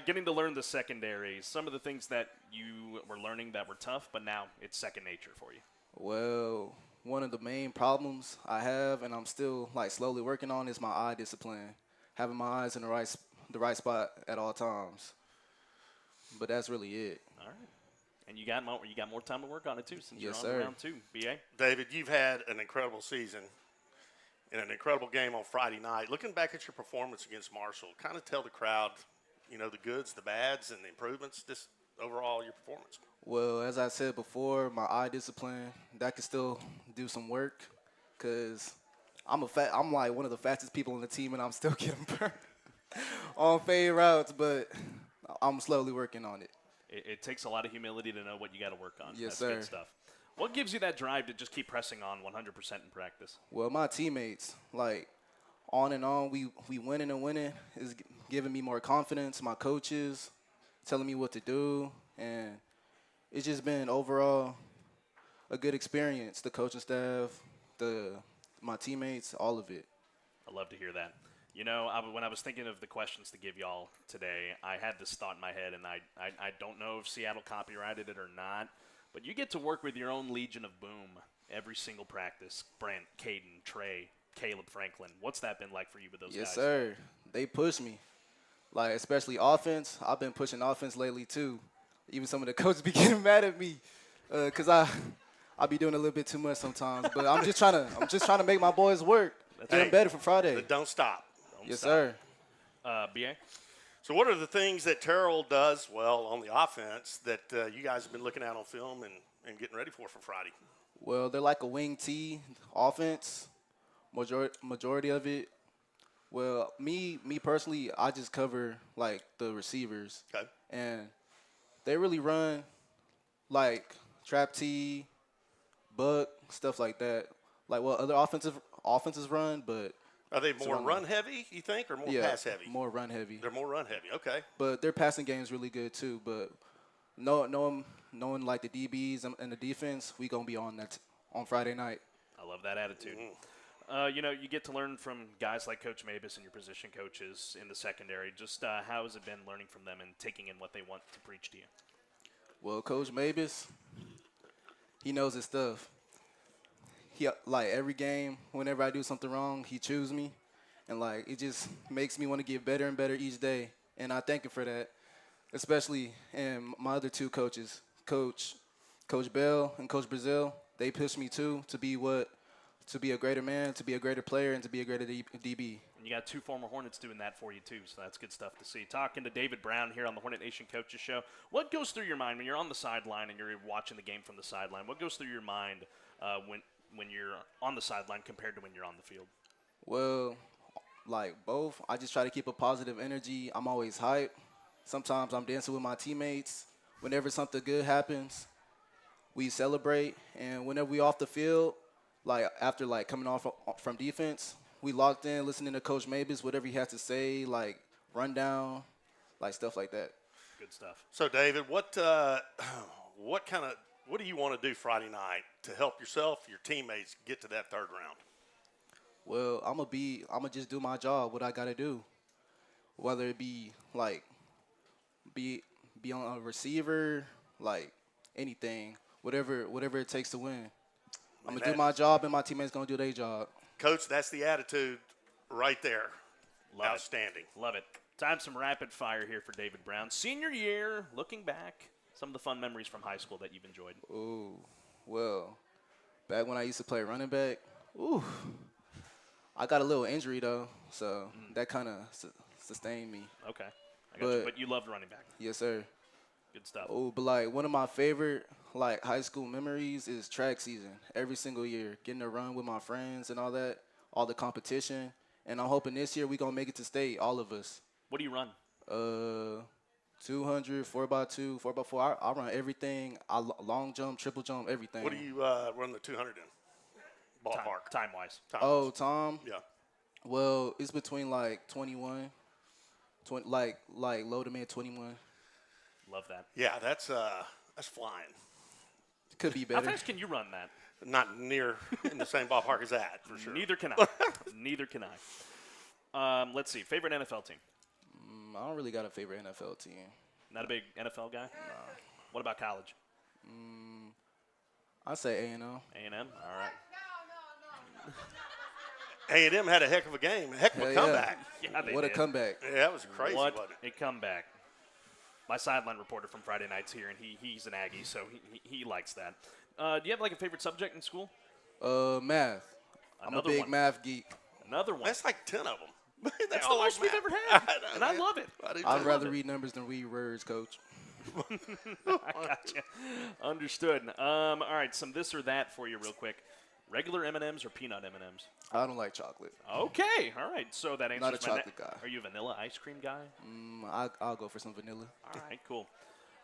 Getting to learn the secondary, some of the things that you were learning that were tough, but now it's second nature for you. Well, one of the main problems I have, and I'm still like slowly working on, is my eye discipline. Having my eyes in the right spot at all times. But that's really it. All right. And you got more time to work on it too since Yes, you're on sir. round 2. BA? David, you've had an incredible season and an incredible game on Friday night. Looking back at your performance against Marshall, kind of tell the crowd, the goods, the bads, and the improvements, just overall your performance. Well, as I said before, my eye discipline, that could still do some work because I'm like one of the fastest people on the team, and I'm still getting burned on fade routes, but I'm slowly working on it. It takes a lot of humility to know what you got to work on. Yes, That's sir. good stuff. What gives you that drive to just keep pressing on 100% in practice? Well, my teammates, like, on and on, we winning and winning is giving me more confidence. My coaches telling me what to do, and it's just been overall a good experience. The coaching staff, my teammates, all of it. I love to hear that. When I was thinking of the questions to give y'all today, I had this thought in my head, and I don't know if Seattle copyrighted it or not, but you get to work with your own Legion of Boom every single practice. Brent, Caden, Trey, Caleb, Franklin. What's that been like for you with those guys? Yes, sir. They push me. Like, especially offense. I've been pushing offense lately, too. Even some of the coaches be getting mad at me because I be doing a little bit too much sometimes. But I'm just trying to make my boys work. Get them better for Friday. But don't stop. Yes, sir. BA? So what are the things that Terrell does well on the offense that you guys have been looking at on film and getting ready for Friday? Well, they're like a wing T offense, majority of it. Well, me personally, I just cover, like, the receivers. Okay. And they really run, like, trap T, buck, stuff like that. Like what other offenses run, but are they more run heavy, you think, or more pass heavy? More run heavy. They're more run heavy. Okay. But their passing game is really good too. But knowing like the DBs and the defense, we gonna be on that on Friday night. I love that attitude. You get to learn from guys like Coach Moebes and your position coaches in the secondary. Just how has it been learning from them and taking in what they want to preach to you? Well, Coach Moebes, he knows his stuff. He, like, every game, whenever I do something wrong, he chews me. And, like, it just makes me want to get better and better each day. And I thank him for that, especially and my other two coaches, Coach Bell and Coach Brazil. They push me, too, to be a greater man, to be a greater player, and to be a greater DB. And you got 2 former Hornets doing that for you, too, so that's good stuff to see. Talking to David Brown here on the Hornet Nation Coaches Show. What goes through your mind when you're on the sideline and you're watching the game from the sideline? What goes through your mind when you're on the sideline compared to when you're on the field? Well, like both. I just try to keep a positive energy. I'm always hyped. Sometimes I'm dancing with my teammates. Whenever something good happens, we celebrate. And whenever we off the field, like after like coming off from defense, we locked in, listening to Coach Moebes, whatever he has to say, like rundown, like stuff like that. Good stuff. So, David, what do you want to do Friday night to help yourself, your teammates, get to that third round? Well, I'm gonna just do my job, what I gotta do. Whether it be like be on a receiver, like anything, whatever it takes to win. I'm gonna do my job, and my teammates gonna do their job. Coach, that's the attitude right there. Love Outstanding. Love it. Time some rapid fire here for David Brown. Senior year, looking back, some of the fun memories from high school that you've enjoyed. Ooh, well, back when I used to play running back, I got a little injury though, so that kind of sustained me. Okay, I got you. But you loved running back. Yes, sir. Good stuff. Oh, but like one of my favorite like high school memories is track season. Every single year, getting to run with my friends and all that, all the competition. And I'm hoping this year we gonna make it to state, all of us. What do you run? 200, 4x2, 4x4. I run everything. I long jump, triple jump, everything. What do you run the 200 in? Ballpark. Time-wise. Tom? Yeah. Well, it's between like 21, like low to mid 21. Love that. Yeah, that's flying. Could be How better. fast can you run that? Not near in the same ballpark as that, for sure. Neither can I. Neither can I. Let's see. Favorite NFL team? I don't really got a favorite NFL team. Not a big NFL guy? No. What about college? I'd say A&M. A&M? All right. A&M had a heck of a game. A heck of a comeback. Yeah, they What a did. comeback. Yeah, that was crazy, What wasn't it? a comeback. My sideline reporter from Friday nights here, and he's an Aggie, so he likes that. Do you have like a favorite subject in school? Math. I'm a big math geek. Another one. That's like 10 of them. That's the most we've ever had, and I love it. I'd rather read numbers than read words, Coach. I gotcha. Understood. All right, some this or that for you real quick. Regular M&Ms or peanut M&Ms? I don't like chocolate. Okay, all right. So that answers Not a chocolate guy. Are you a vanilla ice cream guy? I'll go for some vanilla. All right, cool.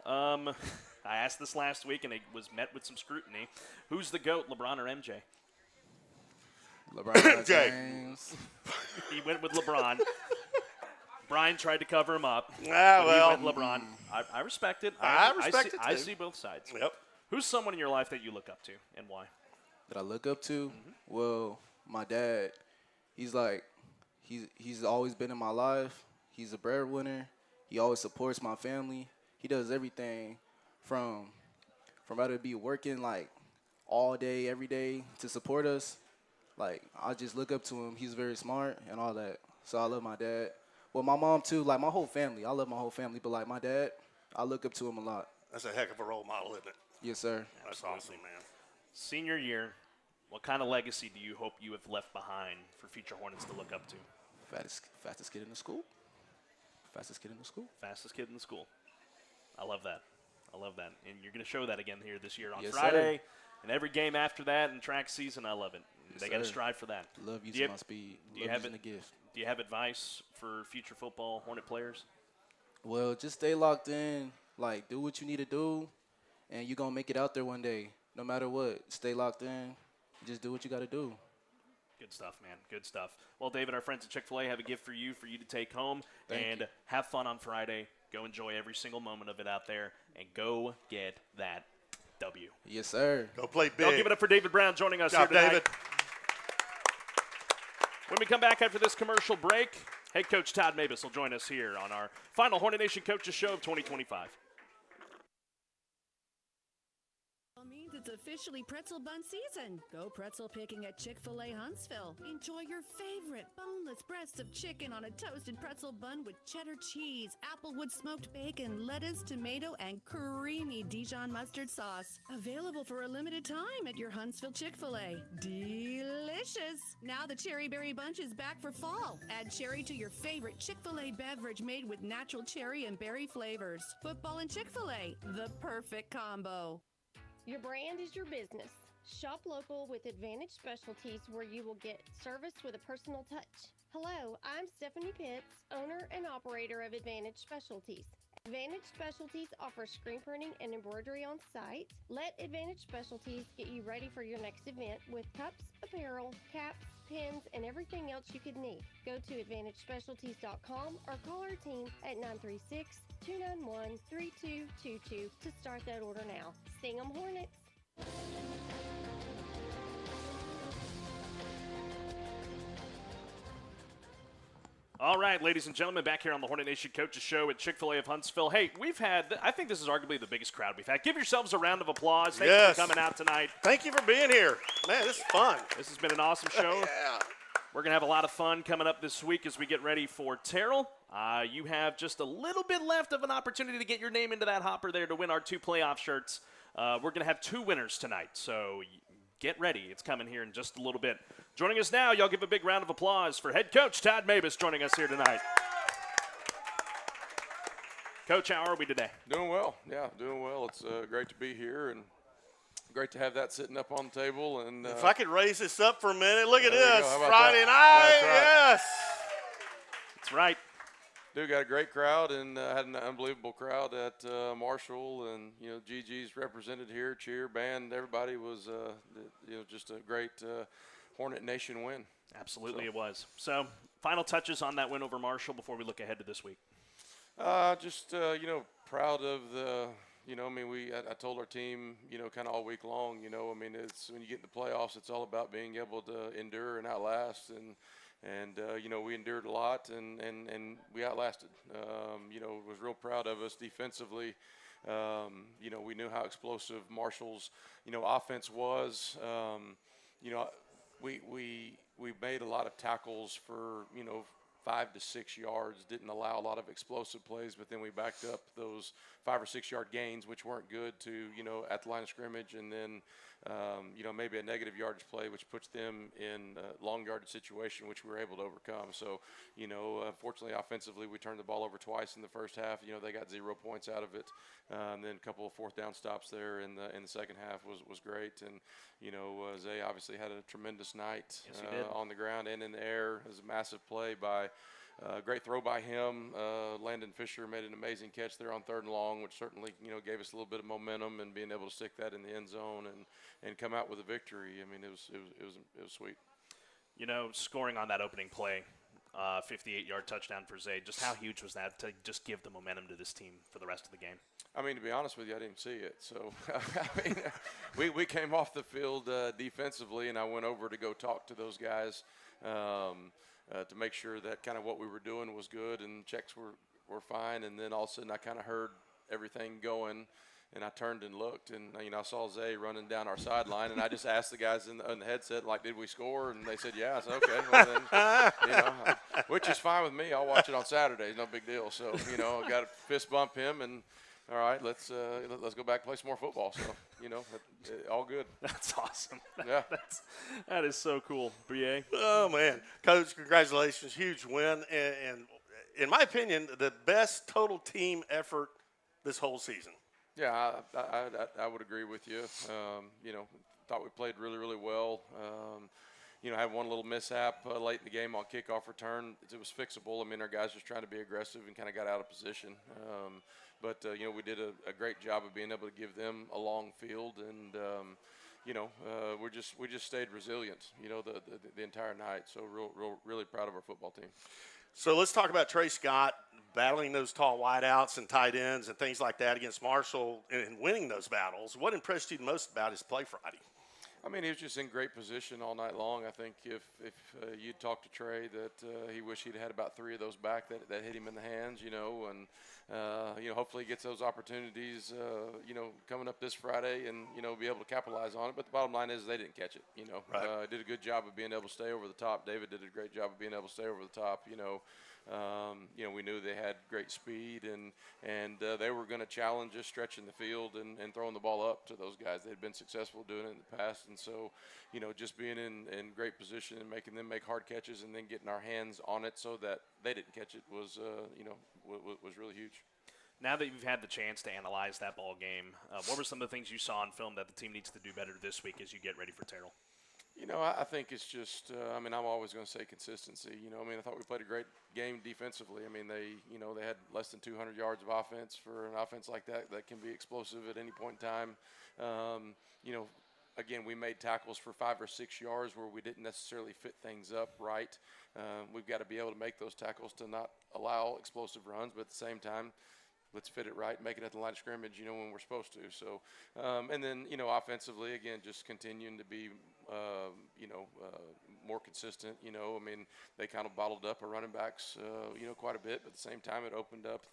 I asked this last week, and it was met with some scrutiny. Who's the GOAT, LeBron or MJ? LeBron James. He went with LeBron. Bryan tried to cover him up. Well. He went LeBron. I respect it. I respect it, too. I see both sides. Yep. Who's someone in your life that you look up to, and why? That I look up to? Well, my dad. He's always been in my life. He's a breadwinner. He always supports my family. He does everything from rather be working like all day, every day to support us. Like, I just look up to him. He's very smart and all that. So I love my dad. Well, my mom too, like my whole family. I love my whole family, but like my dad, I look up to him a lot. That's a heck of a role model, isn't it? Yes, sir. That's awesome, man. Senior year, what kind of legacy do you hope you have left behind for future Hornets to look up to? Fastest kid in the school. Fastest kid in the school. Fastest kid in the school. I love that. I love that. And you're going to show that again here this year on Yes, Friday. sir. And every game after that in track season, I love it. Yes, they got to sir. strive for that. Love using my speed. Love using the gift. Do you have advice for future football Hornet players? Well, just stay locked in. Like, do what you need to do, and you're going to make it out there one day. No matter what, stay locked in. Just do what you got to do. Good stuff, man. Good stuff. Well, David, our friends at Chick-fil-A have a gift for you to take home. Thank you. Have fun on Friday. Go enjoy every single moment of it out there, and go get that W. Yes, sir. Go play big. I'll give it up for David Brown joining us Good job, here tonight. David. When we come back after this commercial break, head coach Todd Moebes will join us here on our final Hornet Nation Coaches Show of 2025. Means it's officially pretzel bun season. Go pretzel picking at Chick-fil-A Huntsville. Enjoy your favorite boneless breasts of chicken on a toasted pretzel bun with cheddar cheese, applewood smoked bacon, lettuce, tomato, and creamy Dijon mustard sauce. Available for a limited time at your Huntsville Chick-fil-A. Delicious! Now the Cherry Berry Bunch is back for fall. Add cherry to your favorite Chick-fil-A beverage made with natural cherry and berry flavors. Football and Chick-fil-A, the perfect combo. Your brand is your business. Shop local with Advantage Specialties, where you will get service with a personal touch. Hello, I'm Stephanie Pitts, owner and operator of Advantage Specialties. Advantage Specialties offers screen printing and embroidery on site. Let Advantage Specialties get you ready for your next event with cups, apparel, caps, pins, and everything else you could need. Go to AdvantageSpecialties.com or call our team at 936-291-3222 to start that order now. Sting 'em Hornets! All right, ladies and gentlemen, back here on the Hornet Nation Coaches Show at Chick-fil-A of Huntsville. Hey, I think this is arguably the biggest crowd we've had. Give yourselves a round of applause. Thank you for coming out tonight. Thank you for being here. Man, this is fun. This has been an awesome show. Yeah. We're going to have a lot of fun coming up this week as we get ready for Terrell. You have just a little bit left of an opportunity to get your name into that hopper there to win our 2 playoff shirts. We're going to have 2 winners tonight, so get ready. It's coming here in just a little bit. Joining us now, y'all give a big round of applause for head coach Todd Moebes joining us here tonight. Coach, how are we today? Doing well. Yeah, doing well. It's great to be here and great to have that sitting up on the table. And if I could raise this up for a minute, look at this. How about Friday that? night, That's right. yes. That's right. Dude, got a great crowd and had an unbelievable crowd at Marshall, and Gigi's represented here, cheer, band, everybody was just a great Hornet Nation win. Absolutely, it was. So, final touches on that win over Marshall before we look ahead to this week. Just proud of the You know, I mean, I told our team, you know, kind of all week long, you know, I mean, it's when you get in the playoffs, it's all about being able to endure and outlast. And you know, we endured a lot and we outlasted. You know, was real proud of us defensively. You know, we knew how explosive Marshall's, you know, offense was. You know, we made a lot of tackles for, you know, 5 to 6 yards, didn't allow a lot of explosive plays, but then we backed up those 5 or 6 yard gains, which weren't good, to, you know, at the line of scrimmage, and then, you know, maybe a negative yardage play, which puts them in a long yardage situation, which we were able to overcome. So, you know, fortunately, offensively, we turned the ball over twice in the first half. You know, they got 0 points out of it. And then a couple of fourth down stops there in the second half was great. And, you know, Zay obviously had a tremendous night on the ground and in the air. It was a massive play by great throw by him. Landon Fisher made an amazing catch there on 3rd and long, which certainly, you know, gave us a little bit of momentum, and being able to stick that in the end zone and come out with a victory. I mean, it was sweet. You know, scoring on that opening play, 58-yard touchdown for Zay, just how huge was that to just give the momentum to this team for the rest of the game? I mean, to be honest with you, I didn't see it. So, I mean, we came off the field defensively, and I went over to go talk to those guys to make sure that kind of what we were doing was good and checks were fine. And then all of a sudden I kind of heard everything going, and I turned and looked, and, you know, I saw Zay running down our sideline, and I just asked the guys in the headset, like, did we score? And they said, yeah. I said, okay. Well, then, you know, which is fine with me. I'll watch it on Saturdays. No big deal. So, you know, I got to fist bump him, and all right, let's go back and play some more football. So, you know, all good. That's awesome. Yeah. That is so cool. Bryan. Oh, man. Coach, congratulations. Huge win. And in my opinion, the best total team effort this whole season. Yeah, I would agree with you. You know, thought we played really, really well. You know, had one little mishap late in the game on kickoff return. It was fixable. I mean, our guys just trying to be aggressive and kind of got out of position. But you know, we did a great job of being able to give them a long field, and you know, we just stayed resilient, you know, the entire night. So really proud of our football team. So let's talk about Trey Scott battling those tall wideouts and tight ends and things like that against Marshall and winning those battles. What impressed you the most about his play Friday? I mean, he was just in great position all night long. I think if you'd talked to Trey, that he wished he'd had about 3 of those back that hit him in the hands, you know, and you know, hopefully he gets those opportunities, you know, coming up this Friday, and, you know, be able to capitalize on it. But the bottom line is they didn't catch it, you know. Right. Did a good job of being able to stay over the top. David did a great job of being able to stay over the top, you know. You know, we knew they had great speed, and they were going to challenge us stretching the field and throwing the ball up to those guys. They had been successful doing it in the past, and so, you know, just being in great position and making them make hard catches and then getting our hands on it so that they didn't catch it was, you know, was really huge. Now that you've had the chance to analyze that ball game, what were some of the things you saw on film that the team needs to do better this week as you get ready for Terrell? You know, I think it's just, I mean, I'm always going to say consistency. You know, I mean, I thought we played a great game defensively. I mean, they had less than 200 yards of offense. For an offense like that can be explosive at any point in time. You know, again, we made tackles for 5 or 6 yards where we didn't necessarily fit things up right. We've got to be able to make those tackles to not allow explosive runs, but at the same time, let's fit it right, make it at the line of scrimmage, you know, when we're supposed to. So, and then, you know, offensively, again, just continuing to be, you know, more consistent. You know, I mean, they kind of bottled up our running backs, you know, quite a bit. But at the same time, it opened up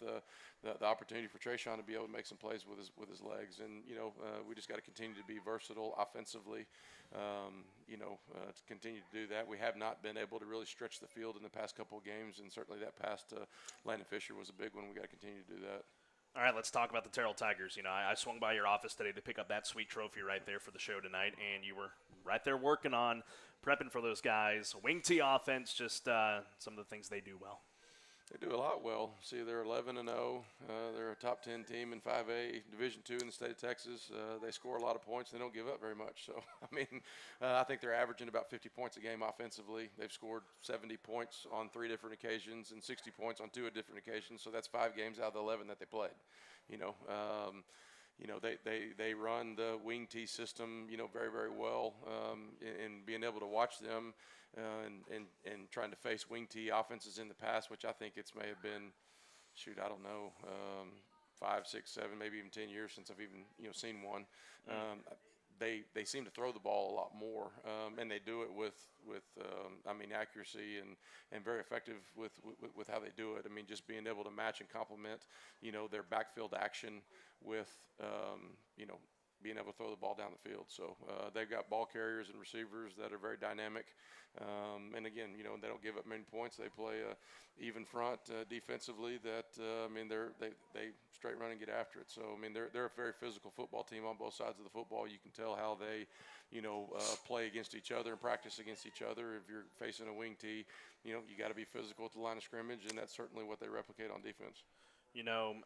the opportunity for Trayshawn to be able to make some plays with his legs. And, you know, we just got to continue to be versatile offensively, you know, to continue to do that. We have not been able to really stretch the field in the past couple of games, and certainly that pass to Landon Fisher was a big one. We got to continue to do that. All right, let's talk about the Terrell Tigers. You know, I swung by your office today to pick up that sweet trophy right there for the show tonight, and you were right there working on prepping for those guys. Wing T offense, just some of the things they do well. They do a lot well. See, they're 11-0. They're a top 10 team in 5A, Division II in the state of Texas. They score a lot of points. They don't give up very much. So, I mean, I think they're averaging about 50 points a game offensively. They've scored 70 points on 3 different occasions and 60 points on 2 different occasions. So that's 5 games out of the 11 that they played. You know, they run the wing T system, you know, very, very well. And being able to watch them and trying to face wing T offenses in the past, which I think may have been, I don't know, 5, 6, 7, maybe even 10 years since I've even seen one. They seem to throw the ball a lot more, and they do it with accuracy and very effective with how they do it. I mean, just being able to match and complement their backfield action with being able to throw the ball down the field. So they've got ball carriers and receivers that are very dynamic. And again, they don't give up many points. They play even front defensively. That they straight run and get after it. So I mean, they're a very physical football team on both sides of the football. You can tell how they play against each other and practice against each other. If you're facing a wing tee, you got to be physical at the line of scrimmage, and that's certainly what they replicate on defense.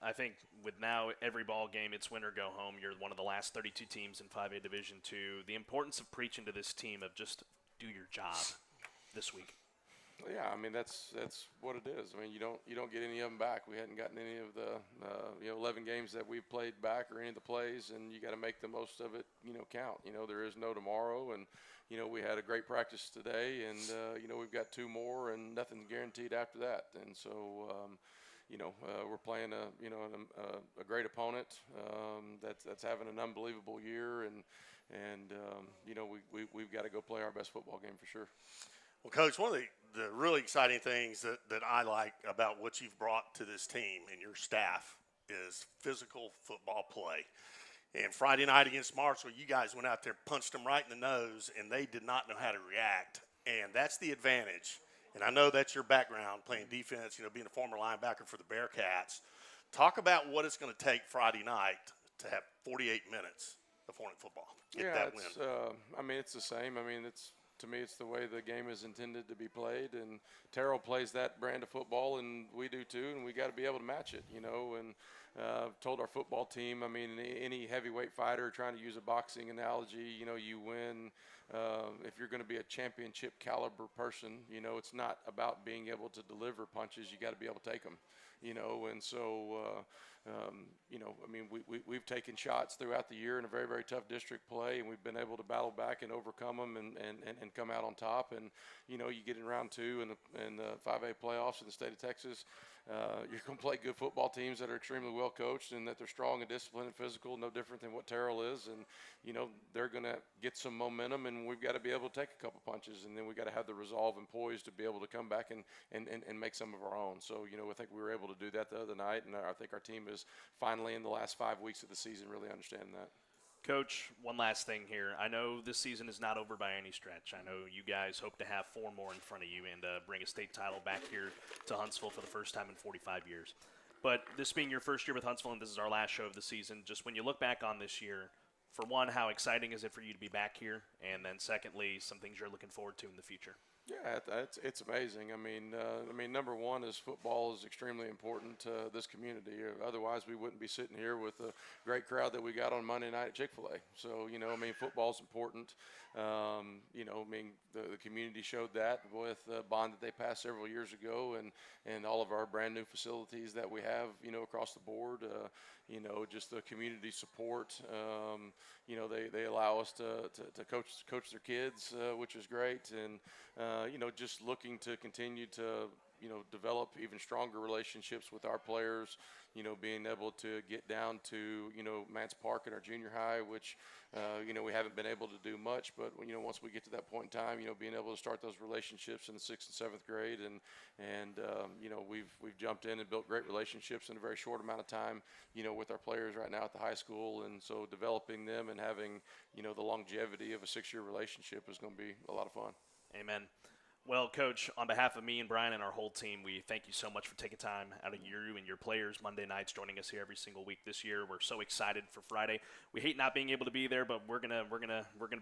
I think with now every ball game, it's win or go home. You're one of the last 32 teams in 5A Division II. The importance of preaching to this team of just do your job this week. Yeah, I mean that's what it is. I mean you don't get any of them back. We hadn't gotten any of the 11 games that we've played back or any of the plays, and you got to make the most of it. Count. There is no tomorrow, and we had a great practice today, and we've got 2 more, and nothing's guaranteed after that. And so. We're playing a great opponent that's having an unbelievable year, and we've got to go play our best football game for sure. Well, Coach, one of the really exciting things that I like about what you've brought to this team and your staff is physical football play. And Friday night against Marshall, you guys went out there, punched them right in the nose, and they did not know how to react. And that's the advantage. And I know that's your background, playing defense, being a former linebacker for the Bearcats. Talk about what it's going to take Friday night to have 48 minutes of Hornet football. Get that win. It's the same. To me, it's the way the game is intended to be played. And Terrell plays that brand of football, and we do too, and we got to be able to match it, And told our football team, any heavyweight fighter, trying to use a boxing analogy, you win. If you're going to be a championship caliber person, it's not about being able to deliver punches. You got to be able to take them, And so, we've taken shots throughout the year in a very, very tough district play, and we've been able to battle back and overcome them and come out on top. And, you get in round 2 in the 5A playoffs in the state of Texas. You're going to play good football teams that are extremely well coached and that they're strong and disciplined and physical, no different than what Terrell is. And, they're going to get some momentum, and we've got to be able to take a couple punches, and then we've got to have the resolve and poise to be able to come back and make some of our own. So, I think we were able to do that the other night, and I think our team is finally in the last 5 weeks of the season really understanding that. Coach, one last thing here. I know this season is not over by any stretch. I know you guys hope to have 4 more in front of you and bring a state title back here to Huntsville for the first time in 45 years. But this being your first year with Huntsville, and this is our last show of the season, just when you look back on this year, for one, how exciting is it for you to be back here? And then secondly, some things you're looking forward to in the future. Yeah, it's amazing. Number one is football is extremely important to this community. Otherwise, we wouldn't be sitting here with the great crowd that we got on Monday night at Chick-fil-A. So, football's important. The community showed that with the bond that they passed several years ago, and all of our brand new facilities that we have, across the board. Just the community support. They allow us to coach their kids, which is great, and just looking to continue to develop even stronger relationships with our players. Being able to get down to Mance Park in our junior high, which we haven't been able to do much, but once we get to that point in time, being able to start those relationships in the 6th and 7th grade, and we've jumped in and built great relationships in a very short amount of time, with our players right now at the high school, and so developing them and having the longevity of a 6-year relationship is going to be a lot of fun. Amen. Well, Coach, on behalf of me and Bryan and our whole team, we thank you so much for taking time out of you and your players Monday nights, joining us here every single week this year. We're so excited for Friday. We hate not being able to be there, but we're gonna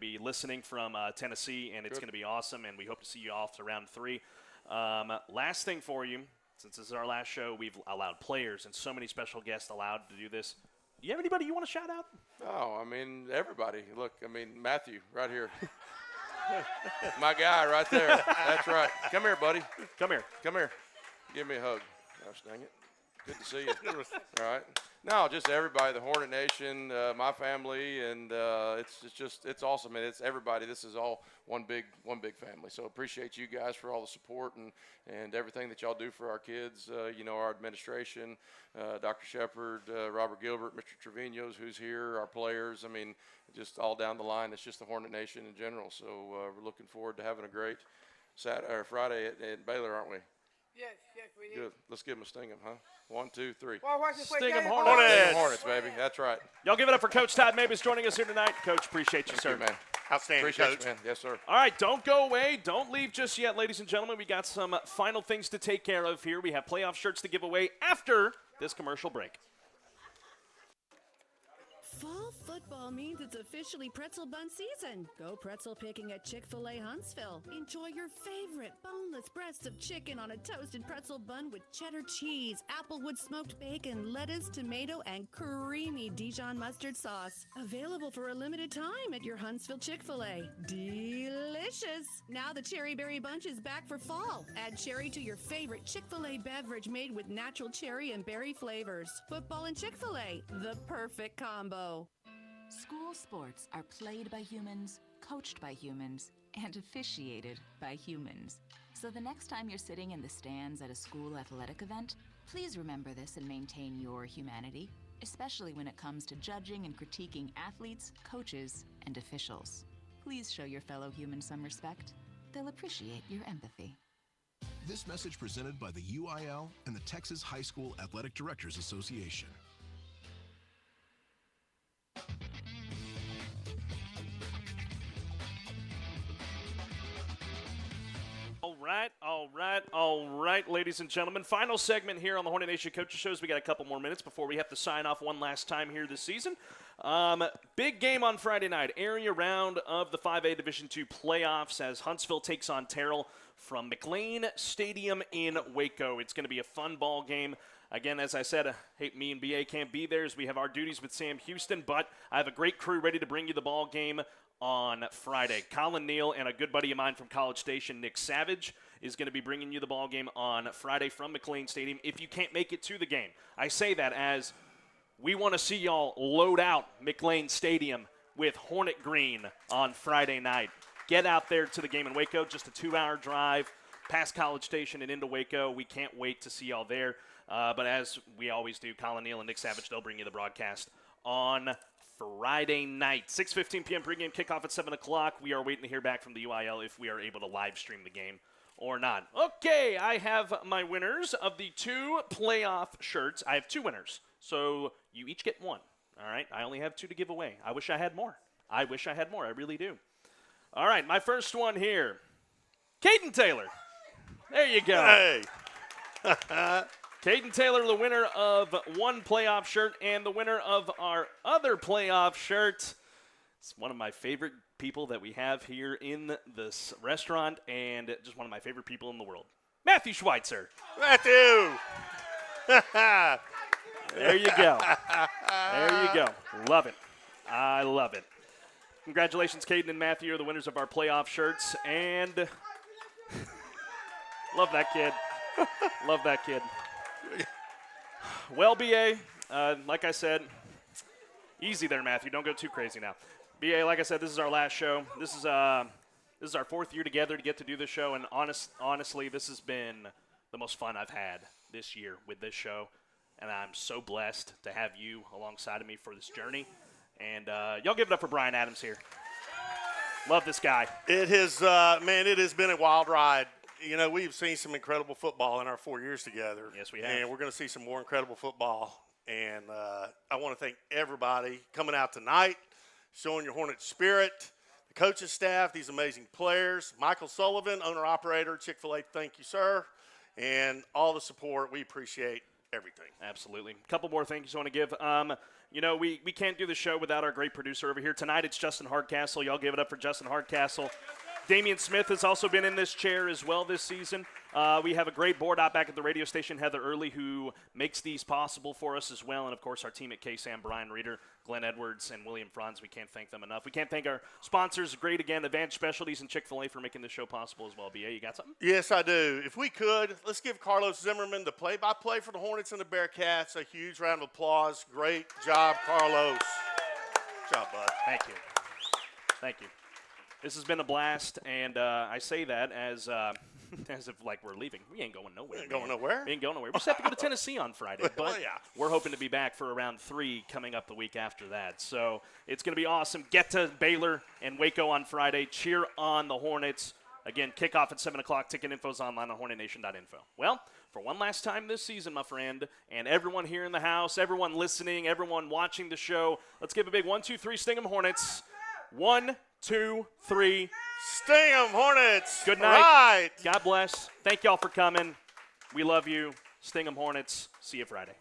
be listening from Tennessee, and it's gonna be awesome. And we hope to see you off to round 3. Last thing for you, since this is our last show, we've allowed players and so many special guests allowed to do this. Do you have anybody you want to shout out? Oh, everybody. Look, Matthew right here. My guy right there. That's right. Come here, buddy. Come here. Give me a hug. Gosh dang it. Good to see you. All right. No, just everybody, the Hornet Nation, my family, and it's awesome. And it's everybody. This is all one big family. So appreciate you guys for all the support and everything that y'all do for our kids. Our administration, Dr. Shepard, Robert Gilbert, Mr. Trevino's, who's here, our players. I mean, just all down the line. It's just the Hornet Nation in general. So we're looking forward to having a great Friday at Baylor, aren't we? Yes, we did. Good. Let's give them a sting 'em, huh? 1, 2, 3. Sting 'em Hornets. Sting 'em Hornets, baby. That's right. Y'all give it up for Coach Todd Moebes joining us here tonight. Coach, appreciate you, sir. Thank you, man. Outstanding, Appreciate Coach. you, man. Yes, sir. All right, don't go away. Don't leave just yet, ladies and gentlemen. We got some final things to take care of here. We have playoff shirts to give away after this commercial break. Fall football means it's officially pretzel bun season. Go pretzel picking at Chick-fil-A Huntsville. Enjoy your favorite boneless breasts of chicken on a toasted pretzel bun with cheddar cheese, applewood smoked bacon, lettuce, tomato, and creamy Dijon mustard sauce. Available for a limited time at your Huntsville Chick-fil-A. Delicious! Now the Cherry Berry Bunch is back for fall. Add cherry to your favorite Chick-fil-A beverage made with natural cherry and berry flavors. Football and Chick-fil-A, the perfect combo. School sports are played by humans, coached by humans, and officiated by humans. So the next time you're sitting in the stands at a school athletic event, please remember this and maintain your humanity, especially when it comes to judging and critiquing athletes, coaches, and officials. Please show your fellow humans some respect. They'll appreciate your empathy. This message presented by the UIL and the Texas High School Athletic Directors Association. All right, ladies and gentlemen. Final segment here on the Hornet Nation Coaches Shows. We got a couple more minutes before we have to sign off one last time here this season. Big game on Friday night. Area round of the 5A Division II playoffs as Huntsville takes on Terrell from McLean Stadium in Waco. It's going to be a fun ball game. Again, as I said, me and BA can't be there as we have our duties with Sam Houston, but I have a great crew ready to bring you the ball game on Friday. Colin Neal and a good buddy of mine from College Station, Nick Savage, is going to be bringing you the ball game on Friday from McLean Stadium if you can't make it to the game. I say that as we want to see y'all load out McLean Stadium with Hornet Green on Friday night. Get out there to the game in Waco, just a 2-hour drive past College Station and into Waco. We can't wait to see y'all there. But as we always do, Colin Neal and Nick Savage, they'll bring you the broadcast on Friday night. 6:15 p.m. pregame kickoff at 7 o'clock. We are waiting to hear back from the UIL if we are able to live stream the game or not. Okay, I have my winners of the 2 playoff shirts. I have 2 winners, so you each get 1. All right, I only have 2 to give away. I wish I had more. I really do. All right, my first one here, Caden Taylor. There you go. Hey. Caden Taylor, the winner of 1 playoff shirt and the winner of our other playoff shirt. It's one of my favorite people that we have here in this restaurant and just one of my favorite people in the world. Matthew Schweitzer. Matthew! There you go. There you go. Love it. I love it. Congratulations, Caden and Matthew are the winners of our playoff shirts. And love that kid. Love that kid. Well, BA, like I said, easy there, Matthew. Don't go too crazy now. BA, like I said, this is our last show. This is our 4th year together to get to do this show, and honestly, this has been the most fun I've had this year with this show, and I'm so blessed to have you alongside of me for this journey. And y'all give it up for Bryan Adams here. Love this guy. It has, it has been a wild ride. You know, we've seen some incredible football in our 4 years together. Yes, we have. And we're going to see some more incredible football. And I want to thank everybody coming out tonight, showing your Hornet spirit, the coaching staff, these amazing players. Michael Sullivan, owner-operator, Chick-fil-A, thank you, sir. And all the support. We appreciate everything. Absolutely. A couple more thank yous I want to give. We can't do the show without our great producer over here. Tonight it's Justin Hardcastle. Y'all give it up for Justin Hardcastle. Damian Smith has also been in this chair as well this season. We have a great board out back at the radio station, Heather Early, who makes these possible for us as well. And, of course, our team at KSAM, Bryan Reeder, Glenn Edwards, and William Franz. We can't thank them enough. We can't thank our sponsors. Great, again, Advanced Specialties and Chick-fil-A for making this show possible as well. B.A., you got something? Yes, I do. If we could, let's give Carlos Zimmermann, the play-by-play for the Hornets and the Bearcats, a huge round of applause. Great job, Carlos. Good job, bud. Thank you. Thank you. This has been a blast, and I say that as if like we're leaving. We ain't going nowhere. We ain't going nowhere. We ain't going nowhere. We just have to go to Tennessee on Friday, but yeah. We're hoping to be back for around 3 coming up the week after that. So it's going to be awesome. Get to Baylor and Waco on Friday. Cheer on the Hornets. Again, kickoff at 7 o'clock. Ticket info's online on hornetnation.info. Well, for one last time this season, my friend, and everyone here in the house, everyone listening, everyone watching the show, let's give a big 1, 2, 3 Sting 'em Hornets. 1, 2, 3. Sting 'em Hornets. Good night. All right. God bless. Thank y'all for coming. We love you. Sting 'em Hornets. See you Friday.